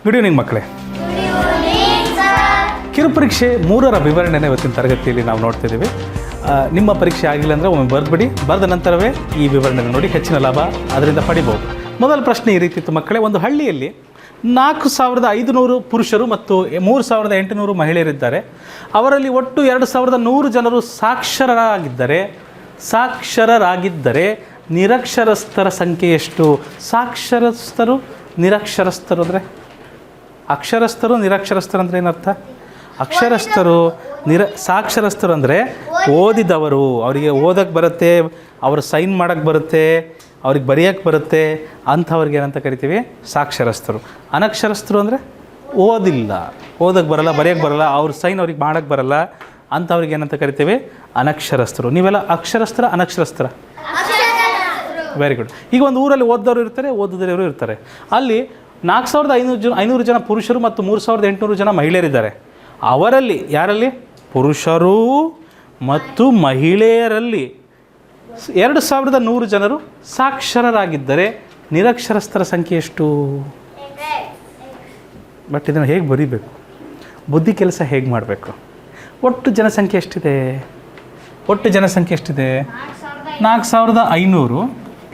Good evening ಮಕ್ಕಳೇ. ಕಿರುಪರೀಕ್ಷೆ 3ರ ವಿವರಣೆನ ಇವತ್ತಿನ ತರಗತಿಯಲ್ಲಿ ನಾವು ನೋಡ್ತಿದ್ದೀವಿ. ನಿಮ್ಮ ಪರೀಕ್ಷೆ ಆಗಿಲ್ಲ ಅಂದರೆ ಒಮ್ಮೆ ಬರೆದ್ಬಿಡಿ, ಬರೆದ ನಂತರವೇ ಈ ವಿವರಣೆನ ನೋಡಿ ಹೆಚ್ಚಿನ ಲಾಭ ಅದರಿಂದ ಪಡಿಬೋದು. ಮೊದಲ ಪ್ರಶ್ನೆ ಈ ರೀತಿ ಇತ್ತು ಮಕ್ಕಳೇ. ಒಂದು ಹಳ್ಳಿಯಲ್ಲಿ 4500 ಪುರುಷರು ಮತ್ತು 3800 ಮಹಿಳೆಯರಿದ್ದಾರೆ. ಅವರಲ್ಲಿ ಒಟ್ಟು 2100 ಜನರು ಸಾಕ್ಷರರಾಗಿದ್ದರೆ ನಿರಕ್ಷರಸ್ಥರ ಸಂಖ್ಯೆ ಎಷ್ಟು? ಸಾಕ್ಷರಸ್ಥರು ನಿರಕ್ಷರಸ್ಥರು ಅಂದರೆ ಅಕ್ಷರಸ್ಥರು ನಿರಕ್ಷರಸ್ಥರು ಅಂದರೆ ಏನರ್ಥ? ಸಾಕ್ಷರಸ್ಥರು ಅಂದರೆ ಓದಿದವರು, ಅವರಿಗೆ ಓದಕ್ಕೆ ಬರುತ್ತೆ, ಅವರು ಸೈನ್ ಮಾಡೋಕ್ಕೆ ಬರುತ್ತೆ, ಅವ್ರಿಗೆ ಬರೆಯೋಕ್ಕೆ ಬರುತ್ತೆ, ಅಂಥವ್ರಿಗೆ ಏನಂತ ಕರಿತೀವಿ? ಸಾಕ್ಷರಸ್ಥರು. ಅನಕ್ಷರಸ್ಥರು ಅಂದರೆ ಓದಕ್ಕೆ ಬರಲ್ಲ, ಬರೆಯೋಕ್ಕೆ ಬರಲ್ಲ, ಅವ್ರ ಸೈನ್ ಅವ್ರಿಗೆ ಮಾಡೋಕ್ಕೆ ಬರಲ್ಲ, ಅಂಥವ್ರಿಗೆ ಏನಂತ ಕರಿತೀವಿ? ಅನಕ್ಷರಸ್ಥರು. ನೀವೆಲ್ಲ ಅಕ್ಷರಸ್ಥರ ಅನಕ್ಷರಸ್ಥರ? Very good. ಈಗ ಒಂದು ಊರಲ್ಲಿ ಓದೋರು ಇರ್ತಾರೆ, ಓದದವರು ಇರ್ತಾರೆ. ಅಲ್ಲಿ 4500 ಜನ ಪುರುಷರು ಮತ್ತು 3800 ಜನ ಮಹಿಳೆಯರಿದ್ದಾರೆ. ಅವರಲ್ಲಿ ಯಾರಲ್ಲಿ? ಪುರುಷರು ಮತ್ತು ಮಹಿಳೆಯರಲ್ಲಿ 2100 ಜನರು ಸಾಕ್ಷರರಾಗಿದ್ದರೆ ನಿರಕ್ಷರಸ್ಥರ ಸಂಖ್ಯೆ ಎಷ್ಟು? ಬಟ್ ಇದನ್ನು ಹೇಗೆ ಬರೀಬೇಕು? ಬುದ್ಧಿ ಕೆಲಸ ಹೇಗೆ ಮಾಡಬೇಕು? ಒಟ್ಟು ಜನಸಂಖ್ಯೆ ಎಷ್ಟಿದೆ? 4500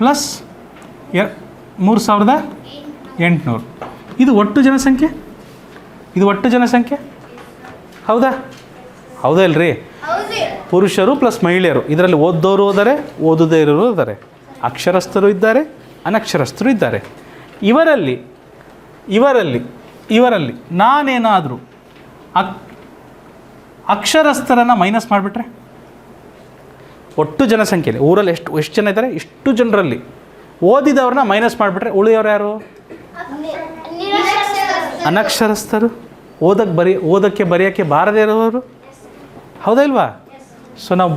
ಪ್ಲಸ್ 3800. ಇದು ಒಟ್ಟು ಜನಸಂಖ್ಯೆ. ಹೌದಾ ಇಲ್ರಿ? ಪುರುಷರು ಪ್ಲಸ್ ಮಹಿಳೆಯರು, ಇದರಲ್ಲಿ ಓದೋರು ಇದ್ದಾರೆ, ಓದದೇ ಇರೋರು ಇದ್ದಾರೆ, ಅಕ್ಷರಸ್ಥರು ಇದ್ದಾರೆ, ಅನಕ್ಷರಸ್ಥರು ಇದ್ದಾರೆ. ಇವರಲ್ಲಿ ನಾನೇನಾದರೂ ಅಕ್ಷರಸ್ಥರನ್ನು ಮೈನಸ್ ಮಾಡಿಬಿಟ್ರೆ ಒಟ್ಟು ಜನಸಂಖ್ಯೆಯಲ್ಲಿ ಊರಲ್ಲಿ ಎಷ್ಟು ಜನ ಇದ್ದಾರೆ ಇಷ್ಟು ಜನರಲ್ಲಿ ಓದಿದವ್ರನ್ನ ಮೈನಸ್ ಮಾಡಿಬಿಟ್ರೆ ಉಳಿಯೋರು ಯಾರು? ಅನಕ್ಷರಸ್ಥರು, ಓದಕ್ಕೆ ಬರೆಯೋಕ್ಕೆ ಬಾರದೇ ಇರೋರು. ಹೌದಾ ಇಲ್ವಾ? ಸೊ ನಾವು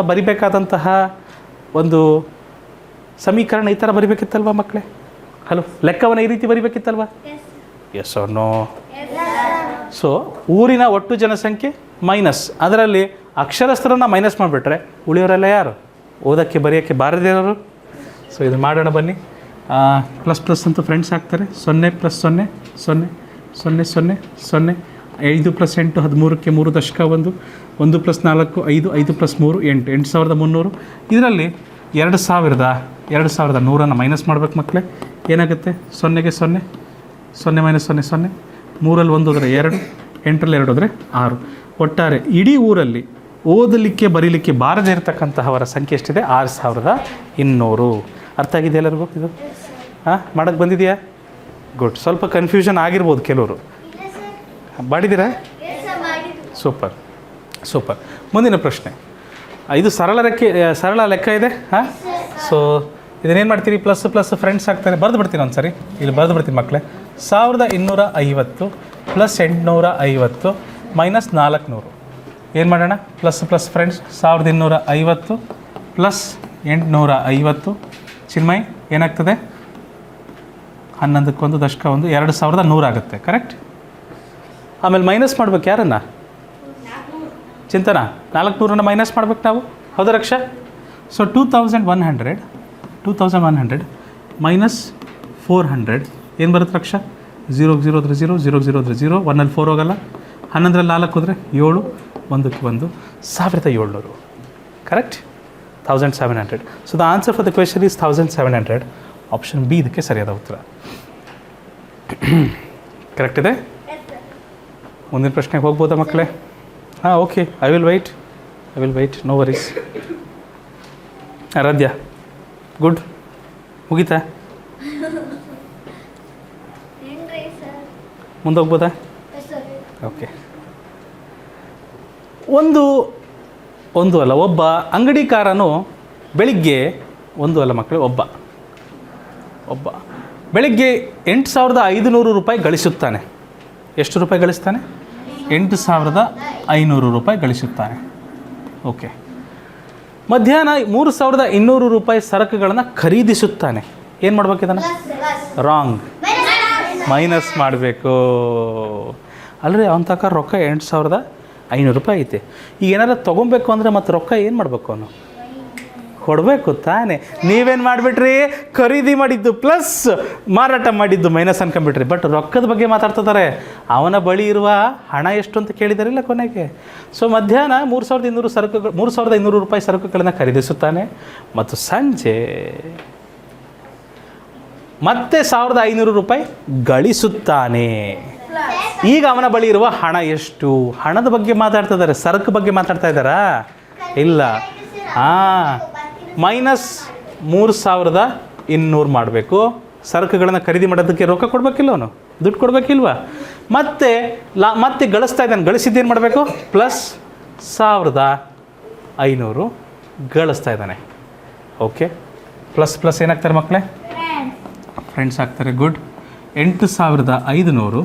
ಬರಿಬೇಕಾದಂತಹ ಒಂದು ಸಮೀಕರಣ ಈ ಥರ ಬರಿಬೇಕಿತ್ತಲ್ವ ಮಕ್ಕಳೇ? ಹಲೋ, ಲೆಕ್ಕವನ್ನು ಈ ರೀತಿ ಬರಿಬೇಕಿತ್ತಲ್ವ? Yes or no? ಸೊ ಊರಿನ ಒಟ್ಟು ಜನಸಂಖ್ಯೆ ಮೈನಸ್ ಅದರಲ್ಲಿ ಅಕ್ಷರಸ್ಥರನ್ನು ಮೈನಸ್ ಮಾಡಿಬಿಟ್ರೆ ಉಳಿಯೋರೆಲ್ಲ ಯಾರು? ಓದಕ್ಕೆ ಬರೆಯೋಕ್ಕೆ ಬಾರದೇ ಇರೋರು. ಸೊ ಇದು ಮಾಡೋಣ ಬನ್ನಿ. ಪ್ಲಸ್ ಅಂತೂ ಫ್ರೆಂಡ್ಸ್ ಆಗ್ತಾರೆ. 0 + 0 0 0 0 0 5 + 8 13ಕ್ಕೆ 3 ದಶಕ 1 1 + 4 5 5 + 3 8 8300. ಇದರಲ್ಲಿ 2100 ಮೈನಸ್ ಮಾಡ್ಬೇಕು ಮಕ್ಕಳೇ. ಏನಾಗುತ್ತೆ? 0ಗೆ 0 0 - 0 0 3ರಲ್ಲಿ 1 ಹೋದರೆ 2 8ರಲ್ಲಿ 2 ಹೋದರೆ 6. ಒಟ್ಟಾರೆ ಇಡೀ ಊರಲ್ಲಿ ಓದಲಿಕ್ಕೆ ಬರೀಲಿಕ್ಕೆ ಬಾರದೇ ಇರತಕ್ಕಂತಹವರ ಸಂಖ್ಯೆ ಎಷ್ಟಿದೆ? 6200. ಅರ್ಥ ಆಗಿದೆ ಎಲ್ಲರಿಗೂ? ಇದು ಮಾಡೋಕ್ಕೆ ಬಂದಿದೆಯಾ? ಗುಡ್. ಸ್ವಲ್ಪ ಕನ್ಫ್ಯೂಷನ್ ಆಗಿರ್ಬೋದು ಕೆಲವರು. ಮಾಡಿದ್ದೀರಾ? ಸೂಪರ್. ಮುಂದಿನ ಪ್ರಶ್ನೆ. ಇದು ಸರಳ ಲೆಕ್ಕ ಇದೆ. ಸೊ ಇದನ್ನೇನು ಮಾಡ್ತೀರಿ? ಪ್ಲಸ್ ಫ್ರೆಂಡ್ಸ್ ಆಗ್ತಾರೆ. ಬರೆದು ಬಿಡ್ತೀನಿ ಒಂದು ಸರಿ, ಇಲ್ಲಿ ಬರೆದು ಬಿಡ್ತೀನಿ ಮಕ್ಕಳೇ. 1250 + 850 - 400. ಏನು ಮಾಡೋಣ? Plus friends. 1250 + 850 ಚಿನ್ಮಯ್ ಏನಾಗ್ತದೆ? 11ಕ್ಕೆ 1 ದಶಕ 1 2100 ಆಗುತ್ತೆ. ಕರೆಕ್ಟ್. ಆಮೇಲೆ ಮೈನಸ್ ಮಾಡ್ಬೇಕು ಯಾರನ್ನು? ಚಿಂತನ 400 ಮೈನಸ್ ಮಾಡ್ಬೇಕು ನಾವು. ಹೌದಾ ರಕ್ಷಾ? ಸೊ 2100 - 400 ಏನು ಬರುತ್ತೆ ರಕ್ಷಾ? 0 0 0 0 0 0 1ರಲ್ಲಿ 4 ಹೋಗಲ್ಲ. 11ರಲ್ಲಿ 4 ಹೋದರೆ 7 1ಕ್ಕೆ 1 1700. Correct. 1700. So the answer for the question is 1700. Option B ಇದಕ್ಕೆ ಸರಿಯಾದ ಉತ್ತರ. ಕರೆಕ್ಟ್ ಇದೆ. ಮುಂದಿನ ಪ್ರಶ್ನೆಗೆ ಹೋಗ್ಬೋದಾ ಮಕ್ಕಳೇ? Okay. I will wait. No worries. Aradhya good. ಮುಗೀತಾ? ಮುಂದೆ ಹೋಗ್ಬೋದಾ? ಓಕೆ. ಒಂದು ಅಲ್ಲ, ಒಬ್ಬ ಅಂಗಡಿಕಾರನು ಬೆಳಿಗ್ಗೆ ಒಬ್ಬ ಬೆಳಿಗ್ಗೆ 8500 ರೂಪಾಯಿ ಗಳಿಸುತ್ತಾನೆ. ಎಷ್ಟು ರೂಪಾಯಿ ಗಳಿಸ್ತಾನೆ? 8500 ರೂಪಾಯಿ ಗಳಿಸುತ್ತಾನೆ. ಓಕೆ. ಮಧ್ಯಾಹ್ನ 3200 ರೂಪಾಯಿ ಸರಕುಗಳನ್ನು ಖರೀದಿಸುತ್ತಾನೆ. ಏನು ಮಾಡ್ಬೇಕು ಇದನ್ನು? ರಾಂಗ್. ಮೈನಸ್ ಮಾಡಬೇಕು ಅಲ್ಲರಿ. ಅವನ ತಕ್ಕ ರೊಕ್ಕ 8500 ರೂಪಾಯಿ ಐತೆ. ಈಗ ಏನಾದ್ರು ತೊಗೊಬೇಕು ಅಂದರೆ ಮತ್ತೆ ರೊಕ್ಕ ಏನು ಮಾಡಬೇಕು? ಅವನು ಕೊಡಬೇಕು ತಾನೇ. ನೀವೇನು ಮಾಡಿಬಿಟ್ರಿ, ಖರೀದಿ ಮಾಡಿದ್ದು ಪ್ಲಸ್ ಮಾರಾಟ ಮಾಡಿದ್ದು ಮೈನಸ್ ಅನ್ಕೊಂಬಿಟ್ರಿ. ಬಟ್ ರೊಕ್ಕದ ಬಗ್ಗೆ ಮಾತಾಡ್ತಿದ್ದಾರೆ. ಅವನ ಬಳಿ ಇರುವ ಹಣ ಎಷ್ಟು ಅಂತ ಕೇಳಿದಾರಿಲ್ಲ ಕೊನೆಗೆ. ಸೊ ಮಧ್ಯಾಹ್ನ 3,500 ರೂಪಾಯಿ ಸರಕುಗಳನ್ನು ಖರೀದಿಸುತ್ತಾನೆ ಮತ್ತು ಸಂಜೆ ಮತ್ತೆ 1,500 ರೂಪಾಯಿ ಗಳಿಸುತ್ತಾನೆ. ಈಗ ಅವನ ಬಳಿ ಇರುವ ಹಣ ಎಷ್ಟು? ಹಣದ ಬಗ್ಗೆ ಮಾತಾಡ್ತಿದ್ದಾರೆ, ಸರಕು ಬಗ್ಗೆ ಮಾತಾಡ್ತಾ ಇದ್ದಾರಾ? ಇಲ್ಲ. ಮೈನಸ್ 3,200 ಮಾಡಬೇಕು. ಸರಕುಗಳನ್ನು ಖರೀದಿ ಮಾಡೋದಕ್ಕೆ ರೊಕ್ಕ ಕೊಡಬೇಕಿಲ್ಲ, ಅವನು ದುಡ್ಡು ಕೊಡಬೇಕಿಲ್ವ? ಮತ್ತೆ ಗಳಿಸ್ತಾ ಇದ್ದಾನೆ. ಗಳಿಸಿದ್ದೇನು ಮಾಡಬೇಕು? ಪ್ಲಸ್ 1,500 ಗಳಿಸ್ತಾ ಇದ್ದಾನೆ. ಓಕೆ, ಪ್ಲಸ್ ಏನಾಗ್ತಾರೆ ಮಕ್ಕಳೇ? ಫ್ರೆಂಡ್ಸ್ ಆಗ್ತಾರೆ. ಗುಡ್. 8,500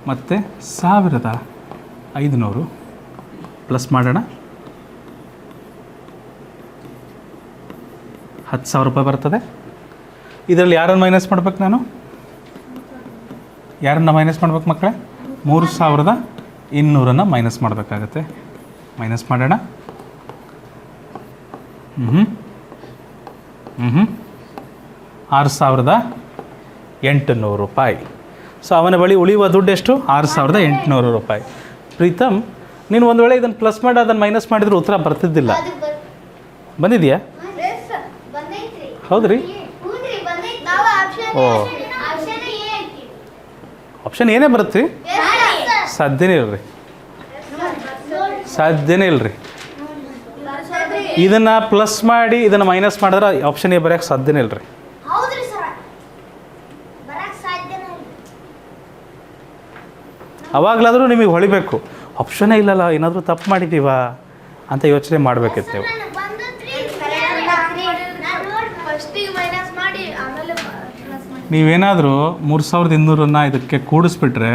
ಮತ್ತು 1,500 ಪ್ಲಸ್ ಮಾಡೋಣ. 10,000 ರೂಪಾಯಿ ಬರ್ತದೆ. ಇದರಲ್ಲಿ ಯಾರನ್ನು ಮೈನಸ್ ಮಾಡ್ಬೇಕು ನಾನು? ಯಾರನ್ನು ಮೈನಸ್ ಮಾಡ್ಬೇಕು ಮಕ್ಕಳೇ? 3,200 ಮೈನಸ್ ಮಾಡಬೇಕಾಗತ್ತೆ. ಮೈನಸ್ ಮಾಡೋಣ. 6,800 ರೂಪಾಯಿ. ಸೊ ಅವನ ಬಳಿ ಉಳಿಯುವ ದುಡ್ಡು ಎಷ್ಟು? 6,800 ರೂಪಾಯಿ. ಪ್ರೀತಮ್, ನೀನು ಒಂದು ವೇಳೆ ಇದನ್ನು ಪ್ಲಸ್ ಮಾಡಿ ಅದನ್ನು ಮೈನಸ್ ಮಾಡಿದ್ರೆ ಉತ್ತರ ಬರ್ತಿದ್ದಿಲ್ಲ. ಬಂದಿದೆಯಾ? ಹೌದ್ರಿ? ಓ, ಆಪ್ಷನ್ ಏನೇ ಬರುತ್ತೆ? ಸಾಧ್ಯನೇ ಇಲ್ರಿ, ಸಾಧ್ಯನೇ ಇಲ್ರಿ. ಇದನ್ನು ಪ್ಲಸ್ ಮಾಡಿ ಇದನ್ನು ಮೈನಸ್ ಮಾಡಿದ್ರೆ ಆಪ್ಷನ್ ಎ ಬರೋಕ್ಕೆ ಸಾಧ್ಯನೇ ಇಲ್ರಿ. ಅವಾಗಲಾದರೂ ನಿಮಗೆ ಹೊಳಿಬೇಕು, ಆಪ್ಷನ್ನೇ ಇಲ್ಲಲ್ಲ, ಏನಾದರೂ ತಪ್ಪು ಮಾಡಿದ್ದೀವಾ ಅಂತ ಯೋಚನೆ ಮಾಡಬೇಕಿತ್ತು ನೀವು. ನೀವೇನಾದರೂ 3,200 ಇದಕ್ಕೆ ಕೂಡಿಸ್ಬಿಟ್ರೆ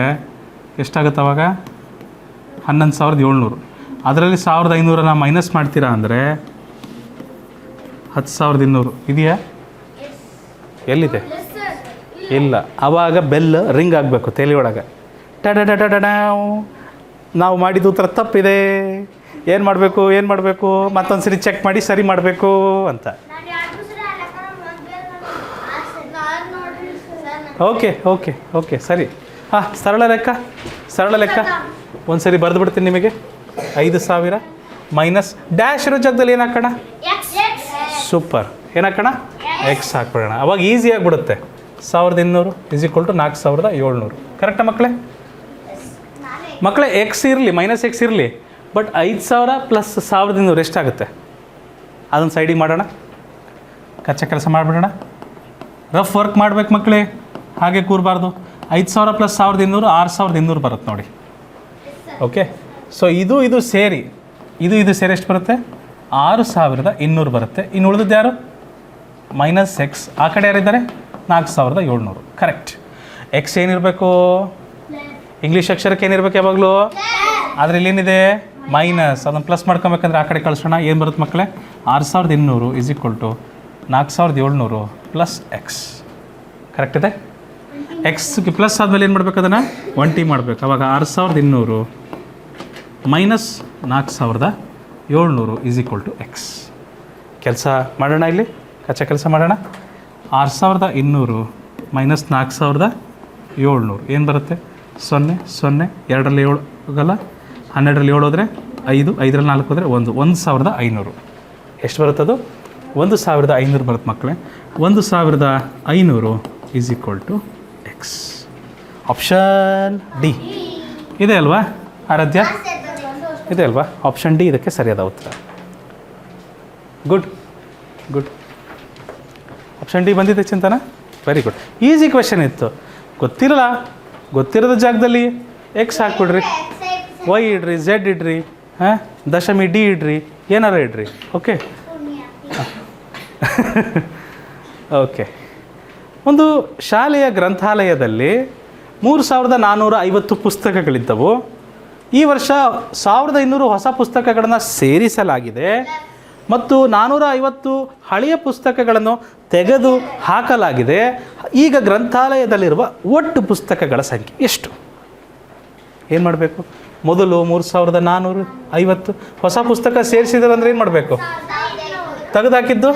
ಎಷ್ಟಾಗುತ್ತೆ ಅವಾಗ? 11,700. ಅದರಲ್ಲಿ 1,500 ಮೈನಸ್ ಮಾಡ್ತೀರಾ ಅಂದರೆ 10,200 ಇದೆಯಾ? ಎಲ್ಲಿದೆ? ಇಲ್ಲ. ಆವಾಗ ಬೆಲ್ ರಿಂಗ್ ಆಗಬೇಕು ತಲೆಯೊಳಗೆ. ನಾವು ಮಾಡಿದ ಉತ್ತರ ತಪ್ಪಿದೆ, ಏನು ಮಾಡಬೇಕು ಮತ್ತೊಂದು ಸರಿ ಚೆಕ್ ಮಾಡಿ ಸರಿ ಮಾಡಬೇಕು ಅಂತ. ಓಕೆ ಸರಿ. ಸರಳ ಲೆಕ್ಕ ಒಂದು ಸರಿ ಬರೆದು ಬಿಡ್ತೀನಿ ನಿಮಗೆ. 5,000 ಮೈನಸ್ ಡ್ಯಾಶ್ ಇರೋ ಜಾಗದಲ್ಲಿ ಏನು ಹಾಕೋಣ? ಸೂಪರ್. ಏನು ಹಾಕೋಣ? ಎಕ್ಸ್ ಹಾಕ್ಬಿಡೋಣ. ಅವಾಗ ಈಸಿ ಆಗಿಬಿಡುತ್ತೆ. 1,200 = 4,700. ಕರೆಕ್ಟಾ ಮಕ್ಕಳೇ? ಎಕ್ಸ್ ಇರಲಿ, ಮೈನಸ್ ಎಕ್ಸ್ ಇರಲಿ, ಬಟ್ 5,000 ಪ್ಲಸ್ 1,200 ಎಷ್ಟಾಗುತ್ತೆ? ಅದನ್ನು ಸೈಡಿಗೆ ಮಾಡೋಣ. ಕಚ್ಚಾ ಕೆಲಸ ಮಾಡಿಬಿಡೋಣ. ರಫ್ ವರ್ಕ್ ಮಾಡ್ಬೇಕು ಮಕ್ಕಳೇ, ಹಾಗೆ ಕೂರಬಾರ್ದು. 5,000 ಪ್ಲಸ್ 1,200 6,200 ಬರುತ್ತೆ ನೋಡಿ. ಓಕೆ, ಸೊ ಇದು ಸೇರಿ ಎಷ್ಟು ಬರುತ್ತೆ? 6,200 ಬರುತ್ತೆ. ಇನ್ನು ಉಳಿದದ್ದು ಯಾರು? Minus X. ಆ ಕಡೆ ಯಾರಿದ್ದಾರೆ? 4,700. ಕರೆಕ್ಟ್. ಎಕ್ಸ್ ಏನಿರಬೇಕು? ಇಂಗ್ಲೀಷ್ ಅಕ್ಷರಕ್ಕೆ ಏನಿರಬೇಕು ಯಾವಾಗಲೂ? ಆದರೆ ಇಲ್ಲೇನಿದೆ? ಮೈನಸ್. ಅದನ್ನು ಪ್ಲಸ್ ಮಾಡ್ಕೊಬೇಕಂದ್ರೆ ಆ ಕಡೆ ಕಳಿಸೋಣ. ಏನು ಬರುತ್ತೆ ಮಕ್ಕಳೇ? 6,200 = 4,700 ಪ್ಲಸ್ ಎಕ್ಸ್. ಕರೆಕ್ಟ್ ಇದೆ? ಎಕ್ಸ್ಗೆ ಪ್ಲಸ್ ಆದಮೇಲೆ ಏನು ಮಾಡಬೇಕು? ಅದನ್ನು 1 ಮಾಡಬೇಕು. ಅವಾಗ 6,200 ಮೈನಸ್ 4,700 = ಎಕ್ಸ್. ಕೆಲಸ ಮಾಡೋಣ. ಇಲ್ಲಿ ಕಚ್ಚಾ ಕೆಲಸ ಮಾಡೋಣ. 6,200 ಮೈನಸ್ 4,700 ಏನು ಬರುತ್ತೆ? 0 0 2ರಲ್ಲಿ 7 ಹೋಗಲ್ಲ. 12ರಲ್ಲಿ 7 ಹೋದರೆ 5, 5ರಲ್ಲಿ 4 ಹೋದರೆ 1, 1,500. ಎಷ್ಟು ಬರುತ್ತದು? 1,500 ಬರುತ್ತೆ ಮಕ್ಕಳೇ. 1,500 = ಎಕ್ಸ್. ಆಪ್ಷನ್ ಡಿ ಇದೆ ಅಲ್ವಾ ಆರಾಧ್ಯ? ಇದೆ ಅಲ್ವಾ? ಆಪ್ಷನ್ ಡಿ ಇದಕ್ಕೆ ಸರಿಯಾದ ಉತ್ತರ. ಗುಡ್. ಆಪ್ಷನ್ ಡಿ ಬಂದಿದೆ ಚಿಂತನ. Very good. ಈಸಿ ಕ್ವೆಶನ್ ಇತ್ತು. ಗೊತ್ತಿರೋದ ಜಾಗದಲ್ಲಿ ಎಕ್ಸ್ ಹಾಕ್ಬಿಡ್ರಿ, ವೈ ಇಡ್ರಿ, ಝೆಡ್ ಇಡ್ರಿ, ದಶಮಿ ಡಿ ಇಡ್ರಿ, ಏನಾರ ಇಡ್ರಿ. ಓಕೆ. ಒಂದು ಶಾಲೆಯ ಗ್ರಂಥಾಲಯದಲ್ಲಿ 3,450 ಪುಸ್ತಕಗಳಿದ್ದವು. ಈ ವರ್ಷ 1,200 ಹೊಸ ಪುಸ್ತಕಗಳನ್ನು ಸೇರಿಸಲಾಗಿದೆ ಮತ್ತು 450 ಹಳೆಯ ಪುಸ್ತಕಗಳನ್ನು ತೆಗೆದು ಹಾಕಲಾಗಿದೆ. ಈಗ ಗ್ರಂಥಾಲಯದಲ್ಲಿರುವ ಒಟ್ಟು ಪುಸ್ತಕಗಳ ಸಂಖ್ಯೆ ಎಷ್ಟು? ಏನು ಮಾಡಬೇಕು? ಮೊದಲು 3,450 ಹೊಸ ಪುಸ್ತಕ ಸೇರಿಸಿದ್ರೆ ಅಂದರೆ ಏನು ಮಾಡಬೇಕು? ತೆಗೆದು ಹಾಕಿದ್ದು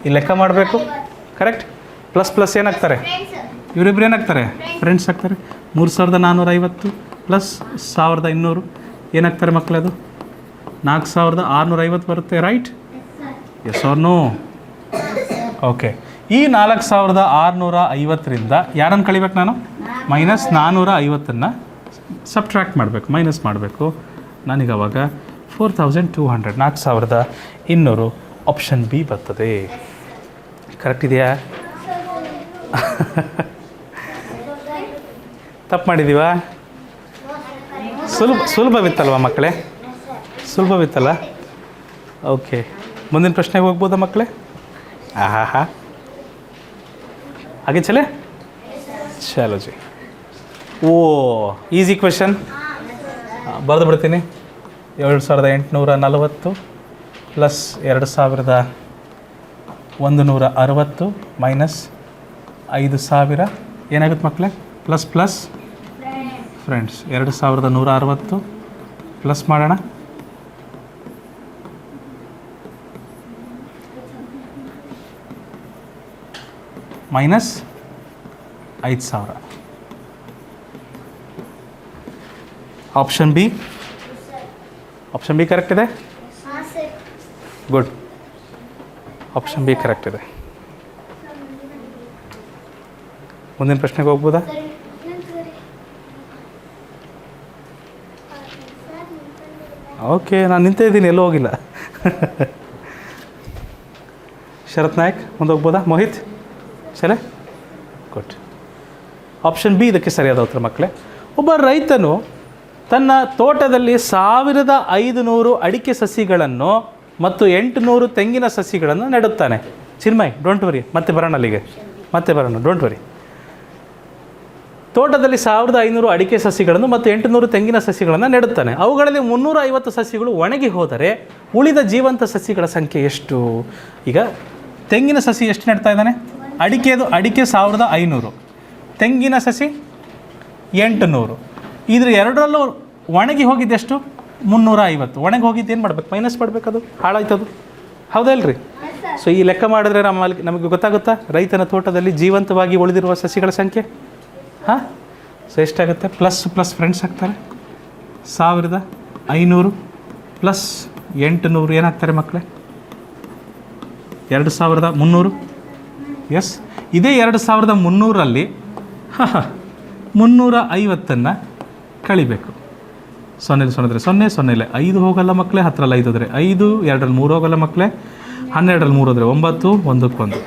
ಈ ಲೆಕ್ಕ ಮಾಡಬೇಕು. ಕರೆಕ್ಟ್. ಪ್ಲಸ್ ಪ್ಲಸ್ ಏನಾಗ್ತಾರೆ, ಇವರಿಬ್ರು ಏನಾಗ್ತಾರೆ, ಫ್ರೆಂಡ್ಸ್ ಆಗ್ತಾರೆ. 3450 ಪ್ಲಸ್ 1200 ಏನಾಗ್ತಾರೆ ಮಕ್ಕಳೇ, ಅದು 4650 ಬರುತ್ತೆ. Right? Yes or no? Okay. ಈ 4650ರಿಂದ ಯಾರನ್ನು ಕಳಿಬೇಕು ನಾನು? -450 ಸಬ್ಟ್ರ್ಯಾಕ್ಟ್ ಮಾಡಬೇಕು, ಮೈನಸ್ ಮಾಡಬೇಕು. ನನಗೆ ಅವಾಗ 4200 4200 ಆಪ್ಷನ್ ಬಿ ಬರ್ತದೆ. ಕರೆಕ್ಟ್ ಇದೆಯಾ? ತಪ್ಪು ಮಾಡಿದ್ದೀವಾ? ಸುಲಭವಿತ್ತಲ್ವ ಮಕ್ಕಳೇ? ಸುಲಭವಿತ್ತಲ್ಲ? ಓಕೆ, ಮುಂದಿನ ಪ್ರಶ್ನೆಗೆ ಹೋಗ್ಬೋದಾ ಮಕ್ಕಳೇ? ಆಹಾ, आगे चले? चलो जी. ಓ ಈಸಿ ಕ್ವೆಶನ್ ಬರೆದು ಬಿಡ್ತೀನಿ. 7840 ಪ್ಲಸ್ 2160 ಮೈನಸ್ 5000 ಏನಾಗುತ್ತೆ ಮಕ್ಕಳೇ? ಪ್ಲಸ್ ಪ್ಲಸ್ ಫ್ರೆಂಡ್ಸ್ 2160 ಪ್ಲಸ್ ಮಾಡೋಣ. Minus 5000. Option B, option B correct ಇದೆ. ಗುಡ್, ಆಪ್ಷನ್ ಬಿ ಕರೆಕ್ಟ್ ಇದೆ. ಮುಂದಿನ ಪ್ರಶ್ನೆಗೆ ಹೋಗ್ಬೋದಾ? ಓಕೆ, ನಾನು ನಿಂತೇ ಇದ್ದೀನಿ, ಎಲ್ಲೂ ಹೋಗಿಲ್ಲ. ಶರತ್ ನಾಯಕ್ ಮುಂದೆ ಹೋಗ್ಬೋದಾ? ಮೋಹಿತ್ ಚಲೇ? ಗುಡ್. ಆಪ್ಷನ್ ಬಿ ಇದಕ್ಕೆ ಸರಿಯಾದ ಉತ್ತರ ಮಕ್ಕಳೇ. ಒಬ್ಬ ರೈತನು ತನ್ನ ತೋಟದಲ್ಲಿ 1500 ಅಡಿಕೆ ಸಸಿಗಳನ್ನು ಮತ್ತು 800 ತೆಂಗಿನ ಸಸಿಗಳನ್ನು ನೆಡುತ್ತಾನೆ. ಚಿನ್ಮಯ್, ಡೋಂಟ್ ವರಿ, ಮತ್ತೆ ಬರೋಣ ಅಲ್ಲಿಗೆ, ಮತ್ತೆ ಬರೋಣ, ಡೋಂಟ್ ವರಿ. ತೋಟದಲ್ಲಿ 1500 ಅಡಿಕೆ ಸಸಿಗಳನ್ನು ಮತ್ತು 800 ತೆಂಗಿನ ಸಸಿಗಳನ್ನು ನೆಡುತ್ತಾನೆ. ಅವುಗಳಲ್ಲಿ 350 ಸಸಿಗಳು ಒಣಗಿ ಹೋದರೆ ಉಳಿದ ಜೀವಂತ ಸಸಿಗಳ ಸಂಖ್ಯೆ ಎಷ್ಟು? ಈಗ ತೆಂಗಿನ ಸಸಿ ಎಷ್ಟು ನೆಡ್ತಾ ಇದ್ದಾನೆ? ಅಡಿಕೆ 1500, ತೆಂಗಿನ ಸಸಿ 800. ಇದ್ರ ಎರಡರಲ್ಲೂ ಒಣಗಿ ಹೋಗಿದ್ದೆಷ್ಟು? 350. ಒಣಗಿ ಹೋಗಿದ್ದು ಏನು ಮಾಡ್ಬೇಕು? ಮೈನಸ್ ಮಾಡಬೇಕು, ಅದು ಹಾಳಾಯ್ತದು. ಹೌದಾ ಇಲ್ರಿ? ಸೊ ಈ ಲೆಕ್ಕ ಮಾಡಿದ್ರೆ ನಮಗೆ ಗೊತ್ತಾಗುತ್ತಾ ರೈತನ ತೋಟದಲ್ಲಿ ಜೀವಂತವಾಗಿ ಉಳಿದಿರುವ ಸಸಿಗಳ ಸಂಖ್ಯೆ? ಹಾಂ, ಸೊ ಎಷ್ಟಾಗುತ್ತೆ? ಪ್ಲಸ್ ಪ್ಲಸ್ ಫ್ರೆಂಡ್ಸ್ ಆಗ್ತಾರೆ. 1500 ಪ್ಲಸ್ 800 ಏನಾಗ್ತಾರೆ ಮಕ್ಕಳೇ? 2300. ಎಸ್, ಇದೇ 2300ರಲ್ಲಿ 350 ಕಳಿಬೇಕು. 0 0 0 5 ಹೋಗಲ್ಲ ಮಕ್ಕಳೇ, 10ರಲ್ಲಿ 5 ಹೋದರೆ 5, 2ರಲ್ಲಿ 3 ಹೋಗಲ್ಲ ಮಕ್ಕಳೇ, 12ರಲ್ಲಿ 3 ಹೋದರೆ 9, 1ಕ್ಕೆ 1, 1950.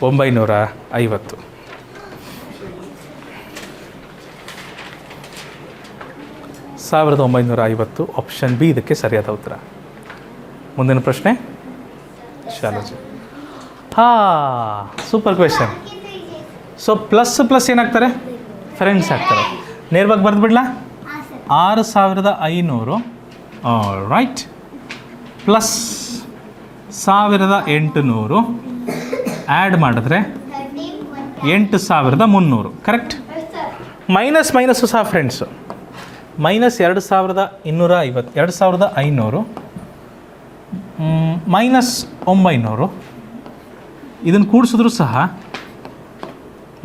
1950. ಆಪ್ಷನ್ ಬಿ ಇದಕ್ಕೆ ಸರಿಯಾದ ಉತ್ತರ. ಮುಂದಿನ ಪ್ರಶ್ನೆ ಶಾಲೋಜಿ. ಹಾಂ, super question. So plus plus ಏನಾಗ್ತಾರೆ? ಫ್ರೆಂಡ್ಸ್ ಆಗ್ತಾರೆ. ನೇರವಾಗಿ ಬರೆದ್ಬಿಡ್ಲಾ? 6500 ರೈಟ್ ಪ್ಲಸ್ 1800 ಆ್ಯಡ್ ಮಾಡಿದ್ರೆ 8300. ಕರೆಕ್ಟ್. ಮೈನಸ್ ಮೈನಸ್ಸು ಸಹ ಫ್ರೆಂಡ್ಸು. Minus 2250, 2500 minus 900. ಇದನ್ನು ಕೂಡಿಸಿದ್ರು ಸಹ